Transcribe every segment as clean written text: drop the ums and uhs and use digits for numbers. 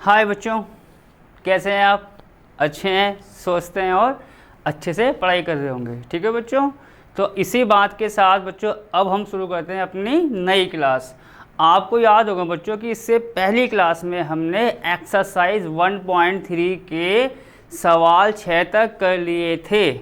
हाय बच्चों, कैसे हैं आप? अच्छे हैं, सोचते हैं और अच्छे से पढ़ाई कर रहे होंगे। ठीक है बच्चों, तो इसी बात के साथ बच्चों अब हम शुरू करते हैं अपनी नई क्लास। आपको याद होगा बच्चों कि इससे पहली क्लास में हमने एक्सरसाइज 1.3 के सवाल 6 तक कर लिए थे।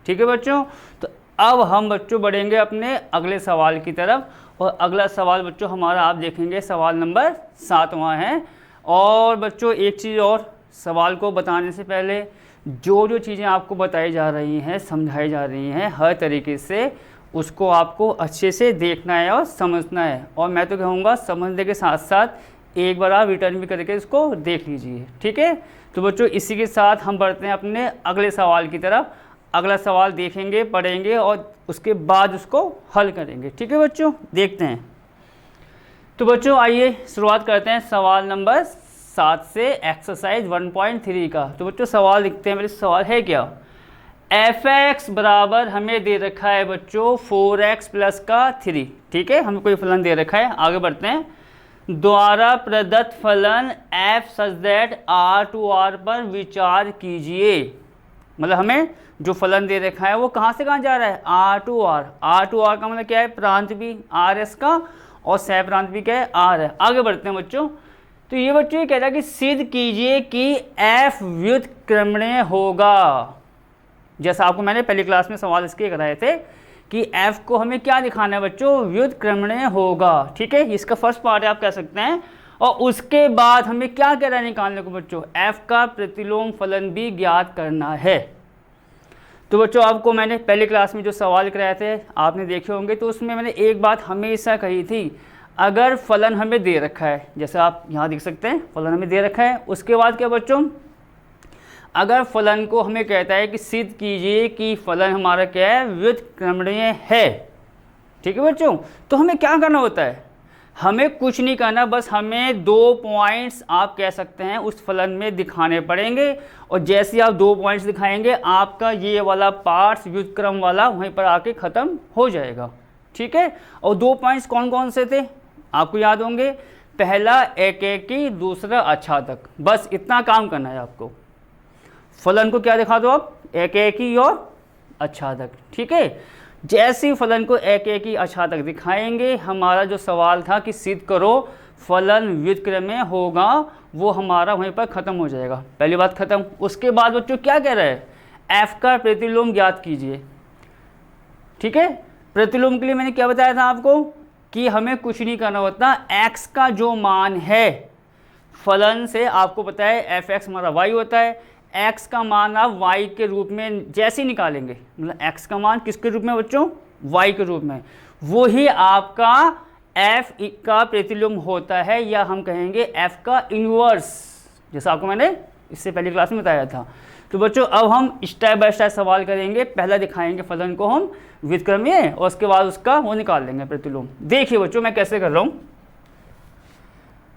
ठीक है बच्चों, तो अब हम बच्चों बढ़ेंगे अपने अगले सवाल की तरफ। और अगला सवाल बच्चों हमारा आप देखेंगे सवाल नंबर 7वां है। और बच्चों एक चीज़ और, सवाल को बताने से पहले जो चीज़ें आपको बताई जा रही हैं, समझाई जा रही हैं, हर तरीके से उसको आपको अच्छे से देखना है और समझना है। और मैं तो कहूँगा समझने के साथ साथ एक बार आप रिटर्न भी करके इसको देख लीजिए। ठीक है, तो बच्चों इसी के साथ हम बढ़ते हैं अपने अगले सवाल की तरफ। अगला सवाल देखेंगे, पढ़ेंगे और उसके बाद उसको हल करेंगे। ठीक है बच्चों, देखते हैं। तो बच्चों आइए शुरुआत करते हैं सवाल नंबर 7 से, एक्सरसाइज 1.3 का। तो बच्चों सवाल लिखते हैं। मेरे सवाल है क्या, f(x) बराबर हमें दे रखा है बच्चों 4x प्लस का 3। ठीक है, हमें कोई फलन दे रखा है। आगे बढ़ते हैं। द्वारा प्रदत्त फलन f such that r to r पर विचार कीजिए। मतलब हमें जो फलन दे रखा है वो कहाँ से कहाँ जा रहा है, r to r। r to r का मतलब क्या है, प्रांत भी r s का, और सह प्रांत भी क्या है, r है। आगे बढ़ते हैं बच्चों। तो ये बच्चों ये कहता है कि सिद्ध कीजिए कि f व्युत्क्रमणीय होगा। जैसा आपको मैंने पहली क्लास में सवाल इसके कराए थे कि f को हमें क्या दिखाना है बच्चों, व्युत्क्रमणीय होगा। ठीक है, इसका फर्स्ट पार्ट है आप कह सकते हैं। और उसके बाद हमें क्या कह रहा है निकालने को बच्चों, f का प्रतिलोम फलन भी ज्ञात करना है। तो बच्चों आपको मैंने पहली क्लास में जो सवाल कराए थे आपने देखे होंगे, तो उसमें मैंने एक बात हमेशा कही थी, अगर फलन हमें दे रखा है, जैसे आप यहाँ देख सकते हैं फलन हमें दे रखा है, उसके बाद क्या बच्चों, अगर फलन को हमें कहता है कि सिद्ध कीजिए कि फलन हमारा क्या है, व्युत्क्रमणीय है। ठीक है बच्चों, तो हमें क्या करना होता है, हमें कुछ नहीं करना, बस हमें 2 पॉइंट्स आप कह सकते हैं उस फलन में दिखाने पड़ेंगे। और जैसे आप 2 पॉइंट्स दिखाएंगे आपका ये वाला पार्ट्स व्युत्क्रम वाला वहीं पर आके ख़त्म हो जाएगा। ठीक है, और 2 पॉइंट्स कौन कौन से थे आपको याद होंगे, पहला एकेकी, दूसरा अछातक। बस इतना काम करना है आपको, फलन को क्या दिखा दो आप, एकेकी और अछातक। ठीक है, जैसे ही फलन को एकेकी अछातक दिखाएंगे, हमारा जो सवाल था कि सिद्ध करो फलन व्युत्क्रमणीय होगा, वो हमारा वहीं पर ख़त्म हो जाएगा। पहली बात ख़त्म। उसके बाद बच्चों क्या कह रहा है, f का प्रतिलोम ज्ञात कीजिए। ठीक है, प्रतिलोम के लिए मैंने क्या बताया था आपको कि हमें कुछ नहीं करना होता, x का जो मान है फलन से, आपको पता है f(x) हमारा y होता है, x का मान आप y के रूप में जैसे ही निकालेंगे, मतलब x का मान किसके रूप में बच्चों, y के रूप में, वो ही आपका f का प्रतिलोम होता है, या हम कहेंगे f का इन्वर्स, जैसा आपको मैंने इससे पहली क्लास में बताया था। तो बच्चों अब हम स्टेप बाय स्टेप सवाल करेंगे। पहला दिखाएंगे फलन को हम व्युत्क्रमणीय, और उसके बाद उसका वो निकाल लेंगे प्रतिलोम। देखिए बच्चों मैं कैसे कर रहा हूँ।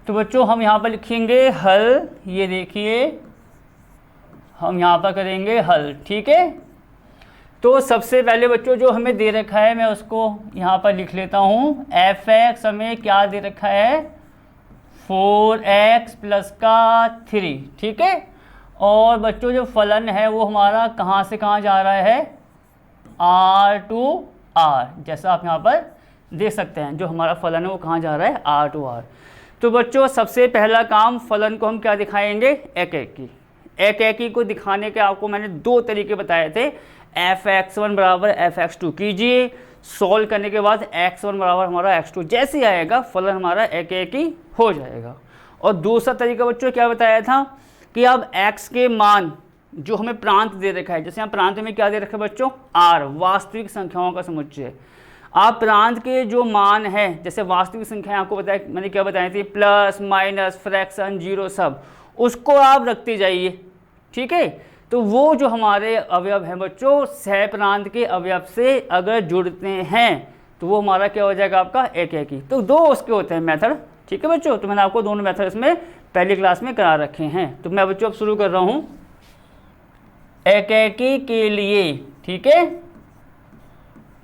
तो बच्चों हम यहाँ पर लिखेंगे हल, ये देखिए हम यहाँ पर करेंगे हल। ठीक है, तो सबसे पहले बच्चों जो हमें दे रखा है मैं उसको यहाँ पर लिख लेता हूँ। f(x) हमें क्या दे रखा है, 4x प्लस का 3। ठीक है, और बच्चों जो फलन है वो हमारा कहाँ से कहाँ जा रहा है, r टू r, जैसा आप यहाँ पर देख सकते हैं जो हमारा फलन है वो कहाँ जा रहा है, r टू r। तो बच्चों सबसे पहला काम, फलन को हम क्या दिखाएंगे, एकेकी। एकेकी को दिखाने के आपको मैंने 2 तरीके बताए थे, f(x1) बराबर f(x2) कीजिए, सॉल्व करने के बाद x1 बराबर हमारा x2 जैसे आएगा फलन हमारा एकेकी हो जाएगा। और दूसरा तरीका बच्चों क्या बताया था कि अब x के मान जो हमें प्रांत दे रखा है, जैसे यहाँ प्रांत में क्या दे रखा है बच्चों, r, वास्तविक संख्याओं का समुच्चय। आप प्रांत के जो मान है, जैसे वास्तविक संख्याएं आपको बताया, मैंने क्या बताई थी, प्लस माइनस फ्रैक्शन जीरो सब, उसको आप रखते जाइए। ठीक है, तो वो जो हमारे अवयव हैं बच्चों, सह प्रांत के अवयव से अगर जुड़ते हैं तो वो हमारा क्या हो जाएगा, आपका एकेकी। तो 2 उसके होते हैं मेथड। ठीक है बच्चों, तो मैंने आपको दोनों मेथड इसमें पहली क्लास में करा रखे हैं। तो मैं बच्चों अब शुरू कर रहा हूँ एकेकी के लिए। ठीक है,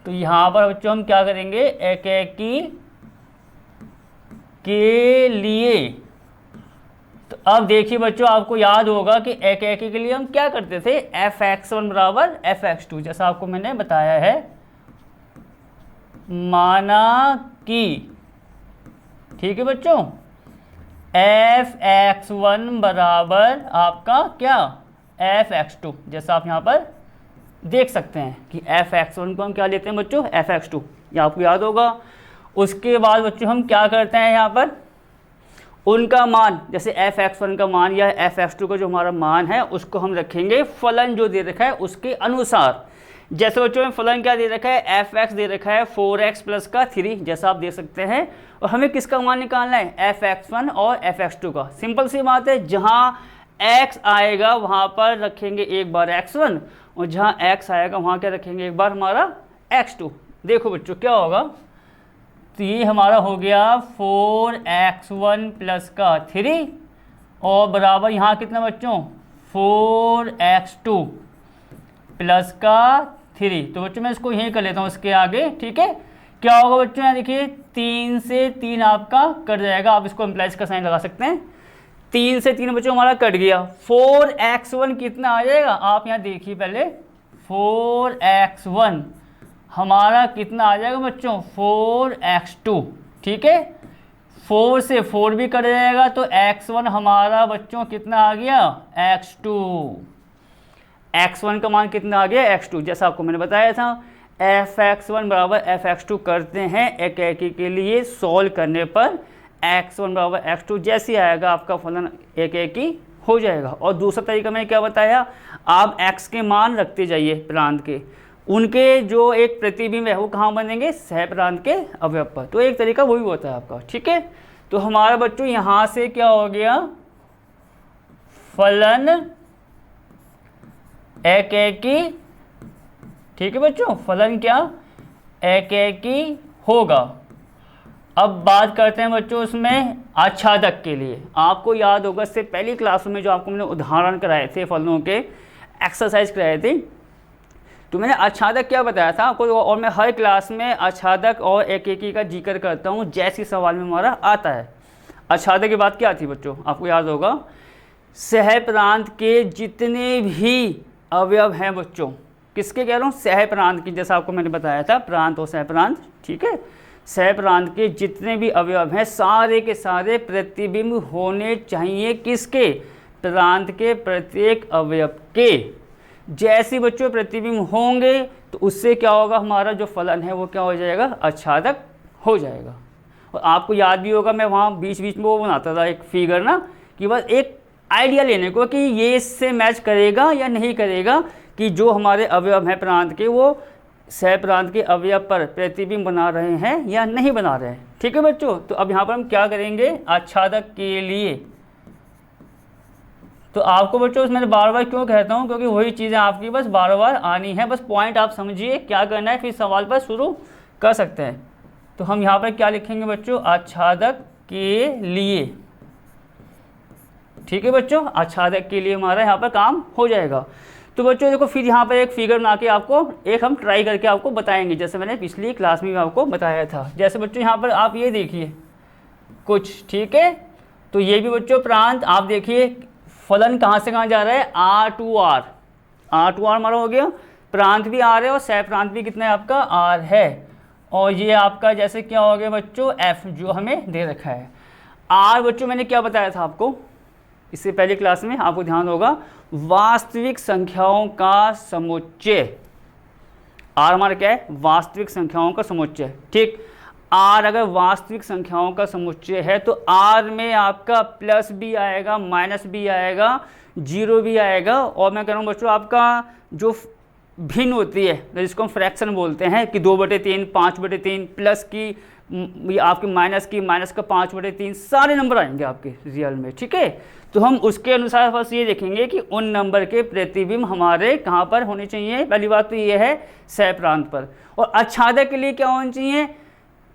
तो यहाँ पर बच्चों हम क्या करेंगे, एकेकी के लिए। तो अब देखिए बच्चों, आपको याद होगा कि एक एक के लिए हम क्या करते थे, f(x1) बराबर f(x2), जैसा आपको मैंने बताया है। माना कि, ठीक है बच्चों, f(x1) बराबर आपका क्या, f(x2), जैसा आप यहाँ पर देख सकते हैं कि f(x1) को हम क्या लेते हैं बच्चों, f(x2), ये आपको याद होगा। उसके बाद बच्चों हम क्या करते हैं, यहाँ पर उनका मान, जैसे f(x1) का मान या f(x2) का जो हमारा मान है उसको हम रखेंगे फलन जो दे रखा है उसके अनुसार। जैसे बच्चों में फलन क्या दे रखा है, f(x) दे रखा है 4x प्लस का 3, जैसा आप देख सकते हैं। और हमें किसका मान निकालना है, f(x1) और f(x2) का। सिंपल सी बात है, जहाँ x आएगा वहाँ पर रखेंगे एक बार x1, और जहाँ x आएगा वहाँ क्या रखेंगे एक बार हमारा x2। देखो बच्चों क्या होगा, तो ये हमारा हो गया 4x1 प्लस का 3 और बराबर यहाँ कितना बच्चों, 4x2 प्लस का 3। तो बच्चों मैं इसको यहीं कर लेता हूँ इसके आगे, ठीक है। क्या होगा बच्चों, यहाँ देखिए 3 से 3 आपका कट जाएगा, आप इसको इम्प्लाइज का साइन लगा सकते हैं। 3 से 3 बच्चों हमारा कट गया, 4x1 कितना आ जाएगा, आप यहाँ देखिए पहले, 4x1 हमारा कितना आ जाएगा बच्चों, 4x2, ठीक है। 4 से 4 भी कट जाएगा तो x1 हमारा बच्चों कितना आ गया, x2। x1 का मान कितना आ गया, x2, जैसा आपको मैंने बताया था। f(x1) बराबर f(x2) करते हैं एक एक के लिए, सॉल्व करने पर x1 बराबर x2 जैसे आएगा आपका फलन एक एक ही हो जाएगा। और दूसरा तरीका मैंने क्या बताया, आप x के मान रखते जाइए प्रांत के, उनके जो एक प्रतिबिंब है वो कहाँ बनेंगे, सह प्रांत के अवयव पर। तो एक तरीका वही होता है आपका, ठीक है। तो हमारा बच्चों यहाँ से क्या हो गया, फलन एक एक ही, ठीक है बच्चों, फलन क्या एक एक ही होगा। अब बात करते हैं बच्चों उसमें आच्छादक के लिए। आपको याद होगा इससे पहली क्लास में जो आपको मैंने उदाहरण कराए थे फलनों के, एक्सरसाइज कराए थे, तो मैंने आच्छादक क्या बताया था आपको। और मैं हर क्लास में आच्छादक और एक एक का जिक्र करता हूँ जैसे सवाल में हमारा आता है। आच्छादक की बात क्या थी बच्चों, आपको याद होगा, सह प्रांत के जितने भी अवयव हैं बच्चों, किसके कह रहा हूँ, सह प्रांत की, जैसा आपको मैंने बताया था प्रांत और सह प्रांत, ठीक है। सह प्रांत के जितने भी अवयव हैं सारे के सारे प्रतिबिंब होने चाहिए किसके, प्रांत के प्रत्येक अवयव के। जैसे बच्चों प्रतिबिंब होंगे तो उससे क्या होगा, हमारा जो फलन है वो क्या हो जाएगा, आच्छादक हो जाएगा। और आपको याद भी होगा मैं वहाँ बीच बीच में वो बनाता था एक फिगर ना, कि बस एक आइडिया लेने को कि ये इससे मैच करेगा या नहीं करेगा, कि जो हमारे अवयव हैं प्रांत के वो सह प्रांत के अवयव पर प्रतिबिंब बना रहे हैं या नहीं बना रहे हैं, ठीक है बच्चों। तो अब यहाँ पर हम क्या करेंगे, आच्छादक के लिए। तो आपको बच्चों मैंने बार बार क्यों कहता हूँ, क्योंकि वही चीज़ें आपकी बस बार बार आनी है, बस पॉइंट आप समझिए क्या करना है, फिर सवाल पर शुरू कर सकते हैं। तो हम यहाँ पर क्या लिखेंगे बच्चों, आच्छादक के लिए, ठीक है बच्चों। आच्छादक के लिए हमारा यहाँ पर काम हो जाएगा। तो बच्चों देखो फिर यहाँ पर एक फिगर बना के आपको एक हम ट्राई करके आपको बताएंगे, जैसे मैंने पिछली क्लास में भी आपको बताया था। जैसे बच्चों यहाँ पर आप ये देखिए कुछ, ठीक है। तो ये भी बच्चों प्रांत, आप देखिए फलन कहाँ से कहाँ जा रहा है, R टू R हमारा हो गया, प्रांत भी R है और सह प्रांत भी कितना है आपका R है। और ये आपका जैसे क्या हो गया बच्चों, F जो हमें दे रखा है। R बच्चों मैंने क्या बताया था आपको इससे पहले क्लास में, आपको ध्यान होगा, वास्तविक संख्याओं का समुच्चय। R हमारा क्या है, वास्तविक संख्याओं का समुच्चय, ठीक। R अगर वास्तविक संख्याओं का समुच्चय है तो R में आपका प्लस भी आएगा, माइनस भी आएगा, जीरो भी आएगा। और मैं कह रहा हूँ बच्चों आपका जो भिन्न होती है जिसको हम फ्रैक्शन बोलते हैं, कि 2/3, 5/3, प्लस की आपके माइनस का 5/3, सारे नंबर आएंगे आपके रियल में, ठीक है। तो हम उसके अनुसार बस ये देखेंगे कि उन नंबर के प्रतिबिंब हमारे कहाँ पर होने चाहिए। पहली बात तो ये है सह प्रांत पर। और आच्छादक के लिए क्या होना चाहिए,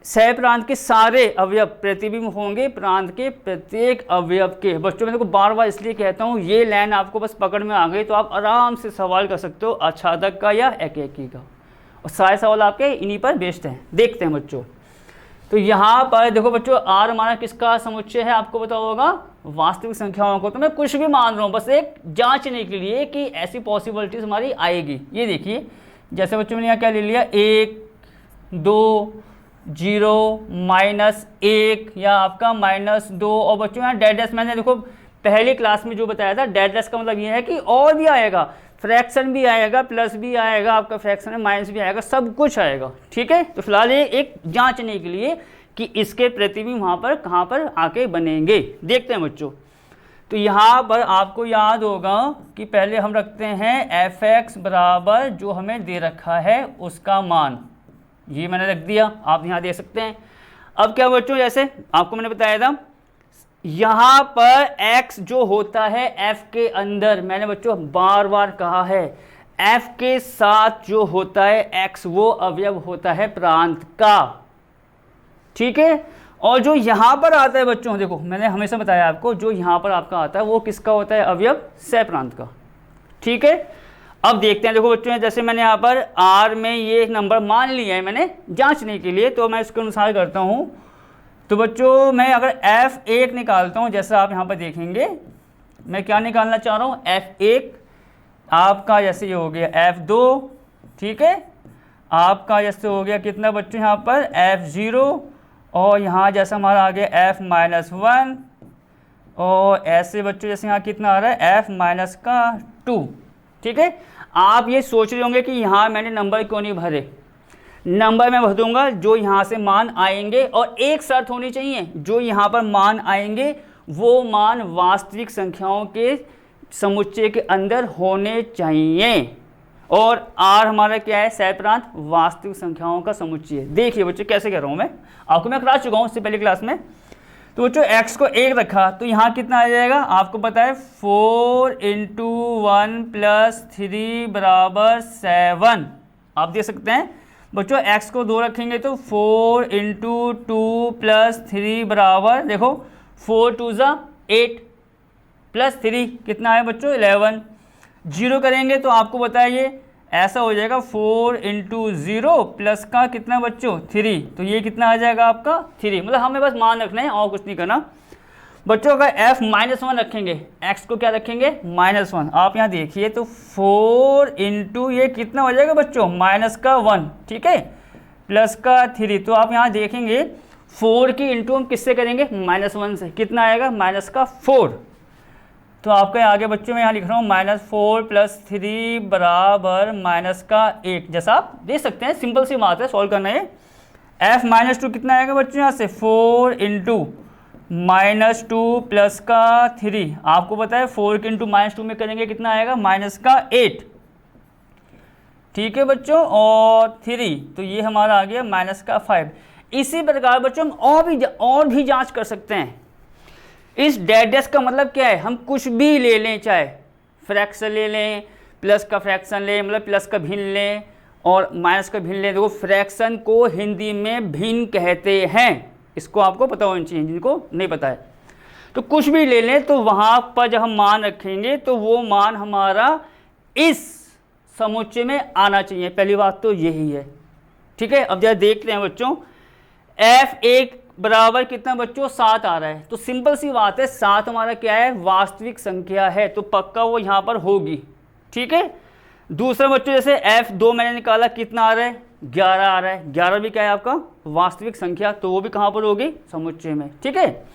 सह प्रांत के सारे अवयव प्रतिबिंब होंगे प्रांत के प्रत्येक अवयव के। बच्चों मैं देखो बार बार इसलिए कहता हूँ, ये लाइन आपको बस पकड़ में आ गई तो आप आराम से सवाल कर सकते हो आच्छादक का या एकेकी का, और सारे सवाल आपके इन्हीं पर बेस्ड हैं। देखते हैं बच्चों, तो यहाँ पर देखो बच्चों आर हमारा किसका समुच्चय है, आपको पता होगा वास्तविक संख्याओं को। तो मैं कुछ भी मान रहा हूँ बस एक जांचने के लिए कि ऐसी पॉसिबिलिटीज हमारी आएगी। ये देखिए जैसे बच्चों मैंने यहाँ क्या ले लिया, 1 2 0 -1 या आपका -2, और बच्चों यहाँ डैश मैंने देखो पहली क्लास में जो बताया था, डैश का मतलब ये है कि और भी आएगा, फ्रैक्शन भी आएगा, प्लस भी आएगा, आपका फ्रैक्शन में माइनस भी आएगा, सब कुछ आएगा। ठीक है, तो फिलहाल ये एक जांचने के लिए कि इसके प्रतिबिंब वहाँ पर कहाँ पर आके बनेंगे, देखते हैं बच्चों। तो यहाँ पर आपको याद होगा कि पहले हम रखते हैं f(x) बराबर जो हमें दे रखा है उसका मान, ये मैंने रख दिया, आप यहाँ दे सकते हैं। अब क्या बच्चों, जैसे आपको मैंने बताया था यहाँ पर x जो होता है f के अंदर, मैंने बच्चों बार बार कहा है f के साथ जो होता है x वो अवयव होता है प्रांत का। ठीक है, और जो यहाँ पर आता है बच्चों, देखो मैंने हमेशा बताया आपको, जो यहाँ पर आपका आता है वो किसका होता है, अवयव सहप्रांत का। ठीक है, अब देखते हैं, देखो बच्चों जैसे मैंने यहाँ पर r में ये नंबर मान लिया है मैंने जांचने के लिए, तो मैं इसके अनुसार करता हूँ। तो बच्चों मैं अगर f1 निकालता हूँ, जैसा आप यहाँ पर देखेंगे, मैं क्या निकालना चाह रहा हूँ, f1 आपका जैसे ये हो गया f2, ठीक है, आपका जैसे हो गया कितना बच्चों यहाँ पर f0, और यहाँ जैसा हमारा आ गया f-1, और ऐसे बच्चों जैसे यहाँ कितना आ रहा है f-2। ठीक है, आप ये सोच रहे होंगे कि यहाँ मैंने नंबर क्यों नहीं भरे, नंबर मैं भर दूंगा जो यहाँ से मान आएंगे, और एक शर्त होनी चाहिए, जो यहाँ पर मान आएंगे वो मान वास्तविक संख्याओं के समुच्चय के अंदर होने चाहिए। और r हमारा क्या है, सहप्रांत वास्तविक संख्याओं का समुच्चय। देखिए बच्चों कैसे कर रहा हूँ मैं, आपको मैं करा चुका हूँ इससे पहले क्लास में। तो बच्चों x को 1 रखा तो यहाँ कितना आ जाएगा, आपको पता है 4 × 1 + 3 = 7, आप दे सकते हैं। बच्चों x को 2 रखेंगे तो 4 × 2 + 3 बराबर, देखो 4 2 = 8 + 3 कितना है बच्चों 11। 0 करेंगे तो आपको बताइए ऐसा हो जाएगा 4 × 0 प्लस का कितना बच्चों 3, तो ये कितना आ जाएगा आपका 3, मतलब हमें बस मान रखना है और कुछ नहीं करना। बच्चों अगर f-1 रखेंगे, x को क्या रखेंगे -1, आप यहाँ देखिए तो 4 × ये कितना हो जाएगा बच्चों -1, ठीक है, प्लस का 3, तो आप यहाँ देखेंगे 4 की इंटू हम किससे करेंगे -1 से, कितना आएगा -4। तो आपके आगे बच्चों में यहाँ लिख रहा हूँ -4 + 3 बराबर -1, जैसा आप देख सकते हैं, सिंपल सी बात है, सॉल्व करना है। f-2 कितना आएगा बच्चों यहाँ से 4 × -2 प्लस का 3, आपको पता है 4 के इंटू -2 में करेंगे कितना आएगा -8, ठीक है बच्चों, और 3, तो ये हमारा आ गया -5। इसी प्रकार बच्चों हम और भी जांच कर सकते हैं। इस डैश का मतलब क्या है, हम कुछ भी ले लें, चाहे फ्रैक्शन ले लें, प्लस का फ्रैक्शन लें, मतलब प्लस का भिन्न लें और माइनस का भिन्न लें। देखो फ्रैक्शन को हिंदी में भिन्न कहते हैं, इसको आपको पता होना चाहिए, जिनको नहीं पता है। तो कुछ भी ले लें तो वहाँ पर जब हम मान रखेंगे तो वो मान हमारा इस समुच्चय में आना चाहिए, पहली बात तो यही है। ठीक है, अब जरा देखते हैं बच्चों, f1 बराबर कितना बच्चों 7 आ रहा है, तो सिंपल सी बात है 7 हमारा क्या है वास्तविक संख्या है, तो पक्का वो यहाँ पर होगी। ठीक है, दूसरा बच्चों जैसे f2 मैंने निकाला कितना आ रहा है 11 आ रहा है, 11 भी क्या है आपका वास्तविक संख्या, तो वो भी कहाँ पर होगी समुच्चय में। ठीक है,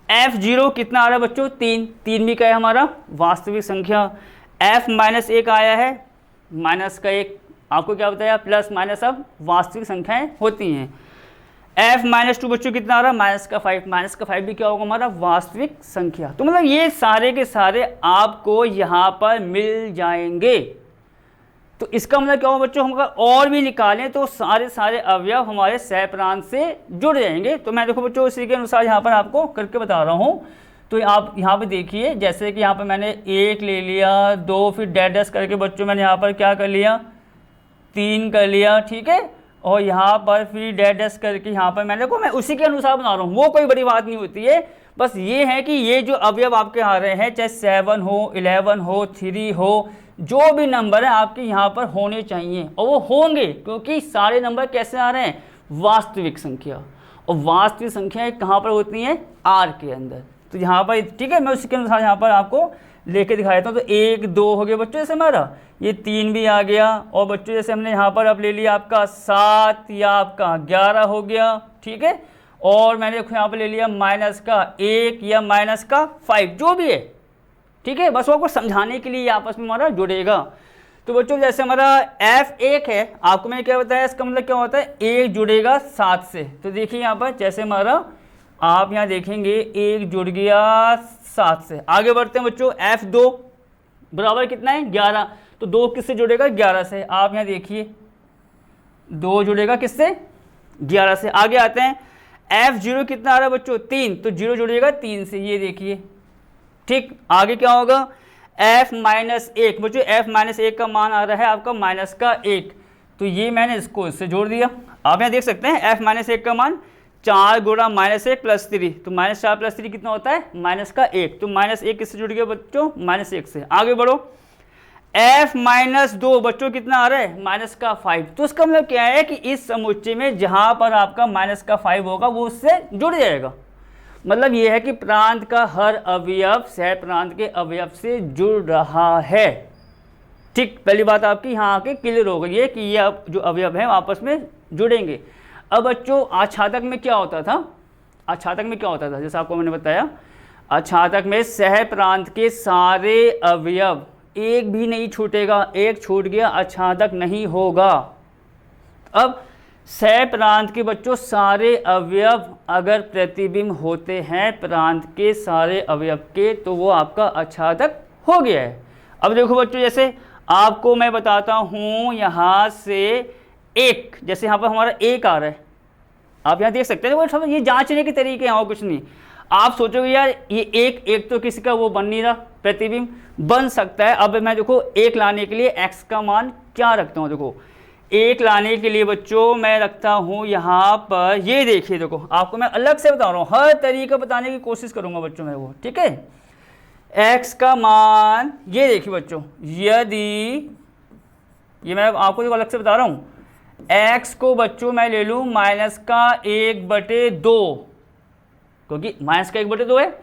f0 कितना आ रहा है बच्चों 3, 3 भी क्या है हमारा वास्तविक संख्या। f-1 आया है, -1, आपको क्या बताया प्लस माइनस अब वास्तविक संख्याएं होती हैं। f-2 बच्चों कितना आ रहा है -5, -5 भी क्या होगा हमारा वास्तविक संख्या। तो मतलब ये सारे के सारे आपको यहाँ पर मिल जाएंगे। तो इसका मतलब क्या होगा बच्चों, हम अगर और भी निकालें तो सारे अवयव हमारे सहप्रांत से जुड़ जाएंगे। तो मैं देखो बच्चों इसी के अनुसार यहाँ पर आपको करके बता रहा हूँ। तो आप यहाँ पे देखिए, जैसे कि यहाँ पर मैंने 1 ले लिया, 2 फिर डैश करके बच्चों मैंने यहाँ पर क्या कर लिया 3 कर लिया, ठीक है, और यहाँ पर फिर डैश करके यहाँ पर मैंने मैं उसी के अनुसार बना रहा हूँ, वो कोई बड़ी बात नहीं होती है। बस ये है कि ये जो अवयव आपके आ रहे हैं, चाहे 7 हो, 11 हो, 3 हो, जो भी नंबर है आपके यहाँ पर होने चाहिए, और वो होंगे क्योंकि सारे नंबर कैसे आ रहे हैं वास्तविक संख्या। और वास्तविक संख्याएं कहाँ पर होती हैं, आर के अंदर। तो यहाँ पर ठीक है, मैं उसके अनुसार यहाँ पर आपको लेके दिखा देता हूँ। तो 1 2 हो गया बच्चों जैसे हमारा, ये 3 भी आ गया, और बच्चों जैसे हमने यहाँ पर अब ले लिया आपका 7 या आपका 11 हो गया, ठीक है। और मैंने देखो यहाँ पर ले लिया माइनस का 1 या माइनस का 5, जो भी है, ठीक है। बस वो आपको समझाने के लिए आपस में हमारा जुड़ेगा। तो बच्चों जैसे हमारा F1 है, आपको मैंने क्या बताया, इसका मतलब क्या होता है, 1 जुड़ेगा 7 से। तो देखिए यहाँ पर जैसे हमारा, आप यहाँ देखेंगे 1 जुड़ गया 7 से। आगे बढ़ते हैं बच्चों, F2 बराबर कितना है, 11। तो 2 किससे जुड़ेगा, 11 से। आप यहाँ देखिए 2 जुड़ेगा किससे, 11 से। आगे आते हैं, F0 कितना आ रहा है बच्चों, 3। तो 0 जुड़ेगा 3 से, ये देखिए, ठीक। आगे क्या होगा, F-1 बच्चों, F-1 का मान आ रहा है आपका माइनस का 1। तो ये मैंने इसको इससे जोड़ दिया। आप यहाँ देख सकते हैं F-1 का मान 4 गुणा -1 + 3। तो -4 + 3 कितना होता है, माइनस का 1। तो -1 किससे जुड़ गया बच्चों, -1 से। आगे बढ़ो, F-2 बच्चों कितना आ रहा है, माइनस का 5। तो इसका मतलब क्या है कि इस समुच्चय में जहां पर आपका माइनस का 5 होगा वो उससे जुड़ जाएगा। मतलब ये है कि प्रांत का हर अवयव सह प्रांत के अवयव से जुड़ रहा है, ठीक। पहली बात आपकी यहाँ आके क्लियर हो गई है कि ये जो अवयव हैं आपस में जुड़ेंगे। अब बच्चों आच्छादक में क्या होता था, आच्छादक में क्या होता था, जैसा आपको मैंने बताया, आच्छादक में सह प्रांत के सारे अवयव, एक भी नहीं छूटेगा, एक छूट गया आच्छादक नहीं होगा। अब सह प्रांत के बच्चों सारे अवयव अगर प्रतिबिंब होते हैं प्रांत के सारे अवयव के, तो वो आपका आच्छादक हो गया है। अब देखो बच्चों, जैसे आपको मैं बताता हूँ यहाँ से 1, जैसे यहाँ पर हमारा 1 आ रहा है, आप यहाँ देख सकते हैं। वो ये जांचने के तरीके हैं और कुछ नहीं। आप सोचोगे यार ये 1 तो किसी का वो बन नहीं रहा, प्रतिबिंब बन सकता है। अब मैं देखो 1 लाने के लिए x का मान क्या रखता हूँ, देखो 1 लाने के लिए बच्चों मैं रखता हूँ यहाँ पर, ये देखिए, देखो आपको मैं अलग से बता रहा हूँ, हर तरीका बताने की कोशिश करूँगा बच्चों मैं वो, ठीक है। x का मान ये देखिए बच्चों, यदि ये मैं आपको जो अलग से बता रहा हूँ, x को बच्चों मैं ले लूँ -1/2, क्योंकि -1/2 है,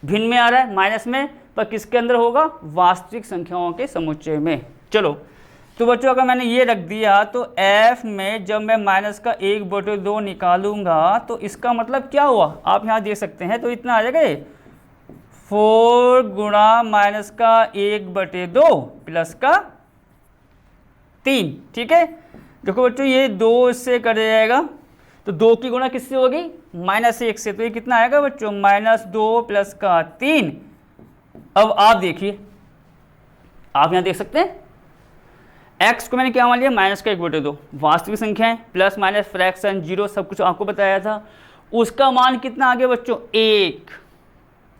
भिन्न में आ रहा है माइनस में, पर किसके अंदर होगा, वास्तविक संख्याओं के समुच्चय में। चलो, तो बच्चों अगर मैंने ये रख दिया तो f में जब मैं -1/2 निकालूंगा तो इसका मतलब क्या हुआ, आप यहाँ देख सकते हैं। तो इतना आ जाएगा 4 गुणा -1/2 प्लस का 3, ठीक है। देखो बच्चों ये 2 इससे कट जाएगा, तो 2 की गुणा किससे होगी, -1 से। तो ये कितना आएगा बच्चों, -2 प्लस का 3। अब आप देखिए, आप यहाँ देख सकते हैं x को मैंने क्या मान लिया, -1/2, वास्तविक संख्याएं प्लस माइनस फ्रैक्शन 0 सब कुछ आपको बताया था। उसका मान कितना आ गया बच्चों, 1,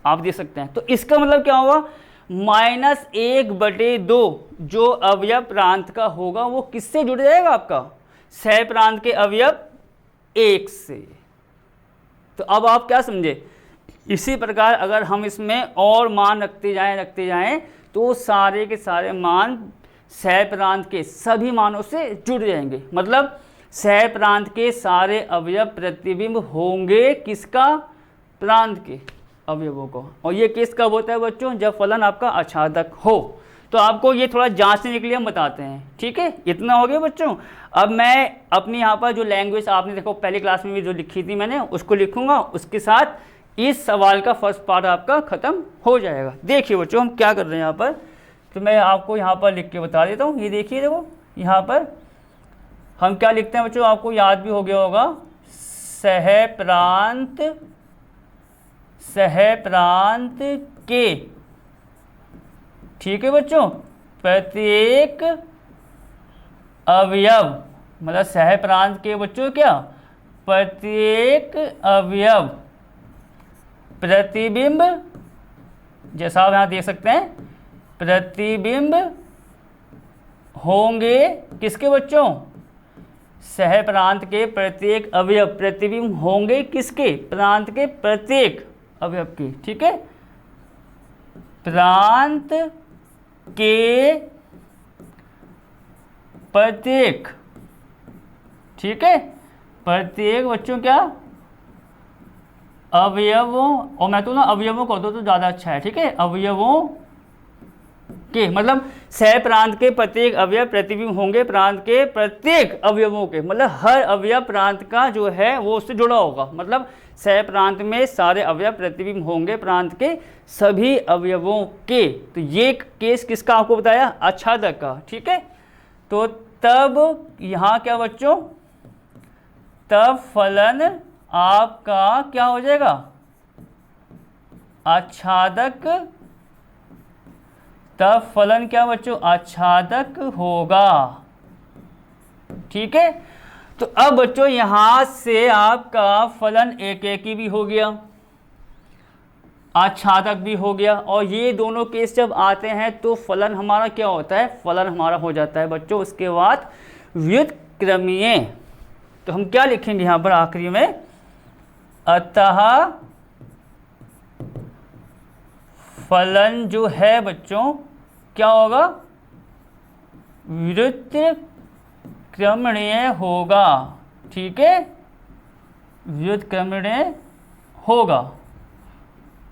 आप देख सकते हैं। तो इसका मतलब क्या होगा, -1/2 जो अवयव प्रांत का होगा वो किससे जुड़ जाएगा, आपका सह प्रांत के अवयव 1 से। तो अब आप क्या समझे, इसी प्रकार अगर हम इसमें और मान रखते जाएं तो सारे के सारे मान सह प्रांत के सभी मानों से जुड़ जाएंगे। मतलब सह प्रांत के सारे अवयव प्रतिबिंब होंगे किसका, प्रांत के अवयवों को। और ये केस कब होता है बच्चों, जब फलन आपका आच्छादक हो। तो आपको ये थोड़ा जांचने के लिए हम बताते हैं, ठीक है। इतना हो गया बच्चों। अब मैं अपनी यहाँ पर जो लैंग्वेज आपने देखो पहली क्लास में भी जो लिखी थी मैंने, उसको लिखूंगा, उसके साथ इस सवाल का फर्स्ट पार्ट आपका खत्म हो जाएगा। देखिए बच्चों हम क्या कर रहे हैं यहाँ पर, तो मैं आपको यहाँ पर लिख के बता देता हूँ। ये देखिए, देखो यहाँ पर हम क्या लिखते हैं बच्चों, आपको याद भी हो गया होगा, सह प्रांत के, ठीक है बच्चों, प्रत्येक अवयव, मतलब सह प्रांत के बच्चों क्या, प्रत्येक अवयव प्रतिबिंब, जैसा आप यहाँ देख सकते हैं, प्रतिबिंब होंगे किसके बच्चों, सह प्रांत के प्रत्येक अवयव प्रतिबिंब होंगे किसके, प्रांत के प्रत्येक अवयव के, ठीक है। प्रांत के प्रत्येक, ठीक है, प्रत्येक बच्चों क्या, अवयवों, और मैं तो ना अवयवों को दो तो ज़्यादा अच्छा है, ठीक है, अवयवों के मतलब सह प्रांत के प्रत्येक अवयव प्रतिबिंब होंगे प्रांत के प्रत्येक अवयवों के, मतलब हर अवयव प्रांत का जो है वो उससे जुड़ा होगा, मतलब सह प्रांत में सारे अवयव प्रतिबिंब होंगे प्रांत के सभी अवयवों के। तो ये केस किसका आपको बताया, आच्छादक का, ठीक है। तो तब यहाँ क्या बच्चों, तब फलन आपका क्या हो जाएगा, आच्छादक, तब फलन क्या बच्चों, आच्छादक होगा, ठीक है। तो अब बच्चों यहां से आपका फलन एकेकी भी हो गया, आच्छादक भी हो गया, और ये दोनों केस जब आते हैं तो फलन हमारा क्या होता है, फलन हमारा हो जाता है बच्चों उसके बाद व्युत्क्रमीय। तो हम क्या लिखेंगे यहां पर आखिरी में, अतः फलन जो है बच्चों क्या होगा, व्युत्क्रमणीय होगा, ठीक है, व्युत्क्रमणीय होगा।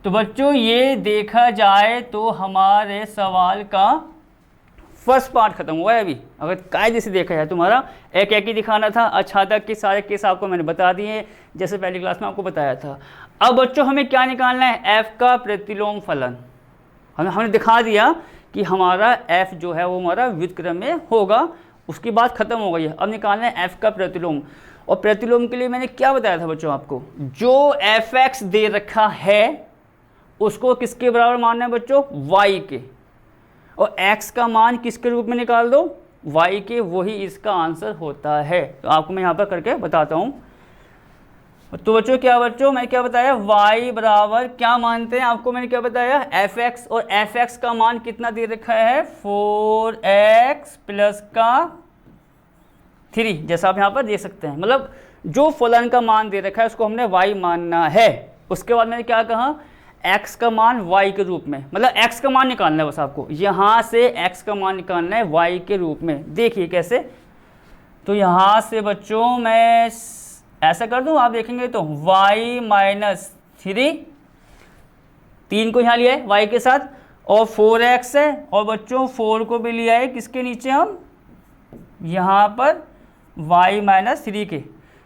तो बच्चों ये देखा जाए तो हमारे सवाल का फर्स्ट पार्ट खत्म हुआ है अभी। अगर कायदे से देखा जाए तुम्हारा एक एक ही दिखाना था, आच्छादक के सारे केस आपको मैंने बता दिए जैसे पहली क्लास में आपको बताया था। अब बच्चों हमें क्या निकालना है, एफ का प्रतिलोम फलन। हमने दिखा दिया कि हमारा एफ जो है वो हमारा व्युत्क्रम में होगा, उसकी बात खत्म हो गई है। अब निकालना है एफ का प्रतिलोम, और प्रतिलोम के लिए मैंने क्या बताया था बच्चों आपको, जो एफ एक्स दे रखा है उसको किसके बराबर मानना है बच्चों, y के, और x का मान किसके रूप में निकाल दो, y के, वही इसका आंसर होता है। तो आपको मैं यहाँ पर करके बताता हूँ। तो बच्चों क्या बच्चों मैं क्या बताया, y बराबर क्या मानते हैं, आपको मैंने क्या बताया, fx, और fx का मान कितना दे रखा है, 4x प्लस का 3, जैसा आप यहाँ पर देख सकते हैं। मतलब जो फलन का मान दे रखा है उसको हमने y मानना है। उसके बाद मैंने क्या कहा, x का मान y के रूप में, मतलब x का मान निकालना है बस आपको, यहाँ से x का मान निकालना है y के रूप में। देखिए कैसे, तो यहाँ से बच्चों मैं ऐसा कर दूँ, आप देखेंगे तो y माइनस 3 को यहाँ लिया है y के साथ, और 4x है, और बच्चों 4 को भी लिया है किसके नीचे, हम यहाँ पर y माइनस 3 के।